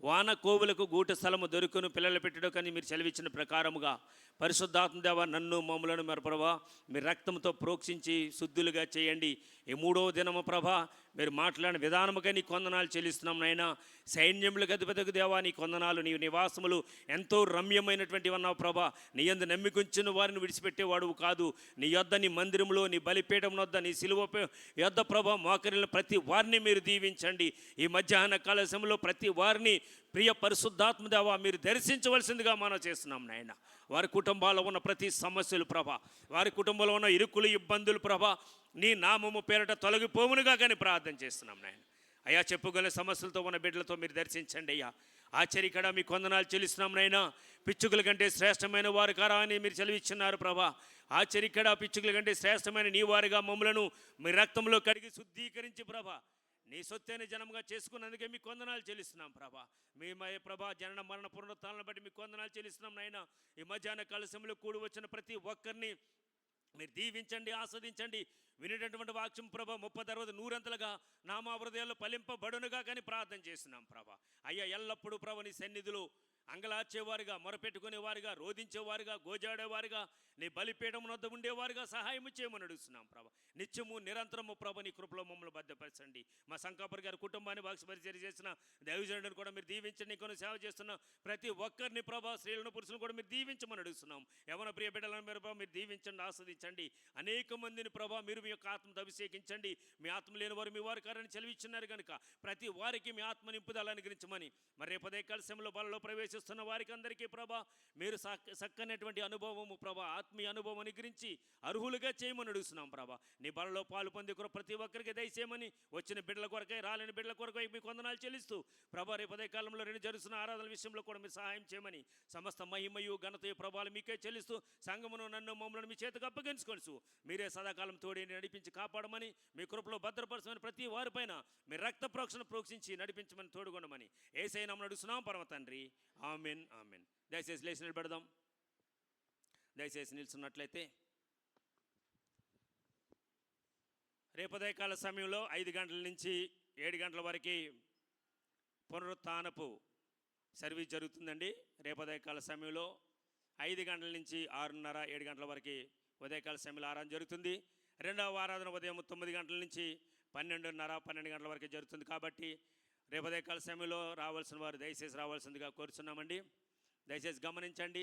వాన కోవులకు గూట స్థలము దొరుకును, పిల్లలు పెట్టడం కానీ మీరు సెలవిచ్చిన ప్రకారముగా పరిశుద్ధాత్మ దేవ నన్ను మమ్ములను మరి ప్రభా మీరు రక్తంతో ప్రోక్షించి శుద్ధులుగా చేయండి. ఈ 3వ దినము ప్రభా మీరు మాట్లాడిన విధానముగా నీ కొందనాలు చెల్లిస్తున్నాం నాయన. సైన్యములకు అధిపతికి దేవా నీ కొందనాలు. నీ నివాసములు ఎంతో రమ్యమైనటువంటివి అన్నావు ప్రభా. నీ యందు నమ్మికుంచిన వారిని విడిచిపెట్టేవాడువు కాదు. నీ యొద్ద నీ మందిరంలో నీ బలిపీఠం వద్ద నీ సిలువ యొద్ద ప్రభా మోకరిన ప్రతి వారిని మీరు దీవించండి. ఈ మధ్యాహ్న కాల సమయంలో ప్రతి వారిని ప్రియ పరిశుద్ధాత్మ దేవా మీరు దర్శించవలసిందిగా మనం చేస్తున్నాం నాయన. వారి కుటుంబాల్లో ఉన్న ప్రతి సమస్యలు ప్రభా, వారి కుటుంబంలో ఉన్న ఇరుకులు ఇబ్బందులు ప్రభా నీ నామము పేరట తొలగిపోవునుగా కానీ ప్రార్థన చేస్తున్నాం నాయన. అయ్యా చెప్పుగల సమస్యలతో ఉన్న బిడ్డలతో మీరు దర్శించండి అయ్యా. ఆశ్చర్యకడ మీ కొందనాలు చెల్లిస్తున్నాం నైనా. పిచ్చుకల కంటే శ్రేష్టమైన వారు కారా అని మీరు చెలవిచ్చున్నారు ప్రభా. ఆశ్చర్యకడ పిచ్చుకల కంటే శ్రేష్టమైన నీ వారిగా మమ్మలను మీ రక్తంలో కడిగి శుద్ధీకరించి ప్రభా నీ సొత్తైన జనముగా చేసుకున్నందుకే మీ కొందనాలు చెల్లిస్తున్నాం ప్రభా. మేమయ్యే ప్రభా జనన మరణ పునరుత్థానాలను బట్టి మీ కొందనాలు చెల్లిస్తున్నాం నాయన. ఈ మధ్యాహ్న కాల సమయంలో కూడి వచ్చిన ప్రతి ఒక్కరిని మీరు దీవించండి, ఆస్వాదించండి. వినేటటువంటి వాక్యం ప్రభా 30, 60, 100 నా మా హృదయాల్లో ఫలింపబడునుగా కానీ ప్రార్థన చేస్తున్నాం ప్రభా. అయ్యా ఎల్లప్పుడూ ప్రభా నీ సన్నిధిలో అంగలార్చేవారుగా, మొరపెట్టుకునేవారుగా, రోధించేవారుగా, గోజాడేవారుగా, నీ బలిపీఠం వద్ద ఉండేవారుగా సహాయం చేయమని అడుగుతున్నాం ప్రభా. నిత్యము నిరంతరము ప్రభా నీ కృపలో మమ్మల్ని భద్రపరచండి. మా సంకాపర్ గారి కుటుంబాన్ని వాక్య పరిచర్య చేసిన దైవజనుడిని కూడా మీరు దీవించండి. కొన్ని సేవ చేస్తున్న ప్రతి ఒక్కరిని ప్రభా స్త్రీలను పురుషులను కూడా మీరు దీవించమని అడుగుతున్నాం. యవన ప్రియ బిడ్డలను మీరు దీవించండి, ఆస్వాదించండి. అనేక మందిని ప్రభా మీరు మీ యొక్క ఆత్మతో అభిషేకించండి. మీ ఆత్మ లేని వారు మీ వారి కార్యాన్ని చెలవిచ్చున్నారు కనుక ప్రతి వారికి మీ ఆత్మ నింపుదల అనుగ్రహించమని మరి రేపదే కాలశంలో బలలో ప్రవేశిస్తున్న వారికి అందరికీ ప్రభా మీరు చక్కనటువంటి అనుభవము ప్రభా ఆత్మీయ అనుభవం అనుగ్రహించి అర్హులుగా చేయమని అడుగుతున్నాం ప్రభా. నీ బలలో పాలు పొంది ప్రతి ఒక్కరికి దయచేయమని వచ్చిన బిడ్డల కొరకై రాలేని బిడ్డల కొరకై మీ కొందనాలు చెల్లిస్తూ ప్రభా రేపదే కాలంలో రెండు జరుగుతున్న ఆరాధన విషయంలో కూడా మీరు సహాయం చేయమని సమస్త మహిమయు ఘనతయు ప్రభావాలు మీకే చెల్లిస్తూ సంఘమును నన్ను మమ్మల్ని మీ చేతికి అప్పగించుకొనిస్తూ మీరే సదాకాలం తోడి నడిపించి కాపాడమని మీ కృపలో భద్రపరచమని ప్రతి వారిపైన మీ రక్త ప్రోక్షణ ప్రోక్షించి నడిపించమని తోడుకొనమని యేసయ్య నామమున అడుగుతున్నాం పరమ తండ్రి. Amen amen. దయచేసి లేచి నిలబెడదాం. దయచేసి నిల్చున్నట్లయితే రేపదయకాల సమయంలో 5 గంటల నుంచి 7 గంటల వరకు పునరుత్థానపు సర్వీస్ జరుగుతుందండి. రేపదయకాల సమయంలో 5 గంటల నుంచి 6:30, 7 గంటల వరకు ఉదయకాల సమయంలో ఆరాధన జరుగుతుంది. రెండవ ఆరాధన ఉదయం 9 గంటల నుంచి 12:30, 12 గంటల వరకు జరుగుతుంది. కాబట్టి రేపదయకాల సమయంలో రావాల్సిన వారు దయచేసి రావాల్సిందిగా కోరుచున్నామండి. దయచేసి గమనించండి.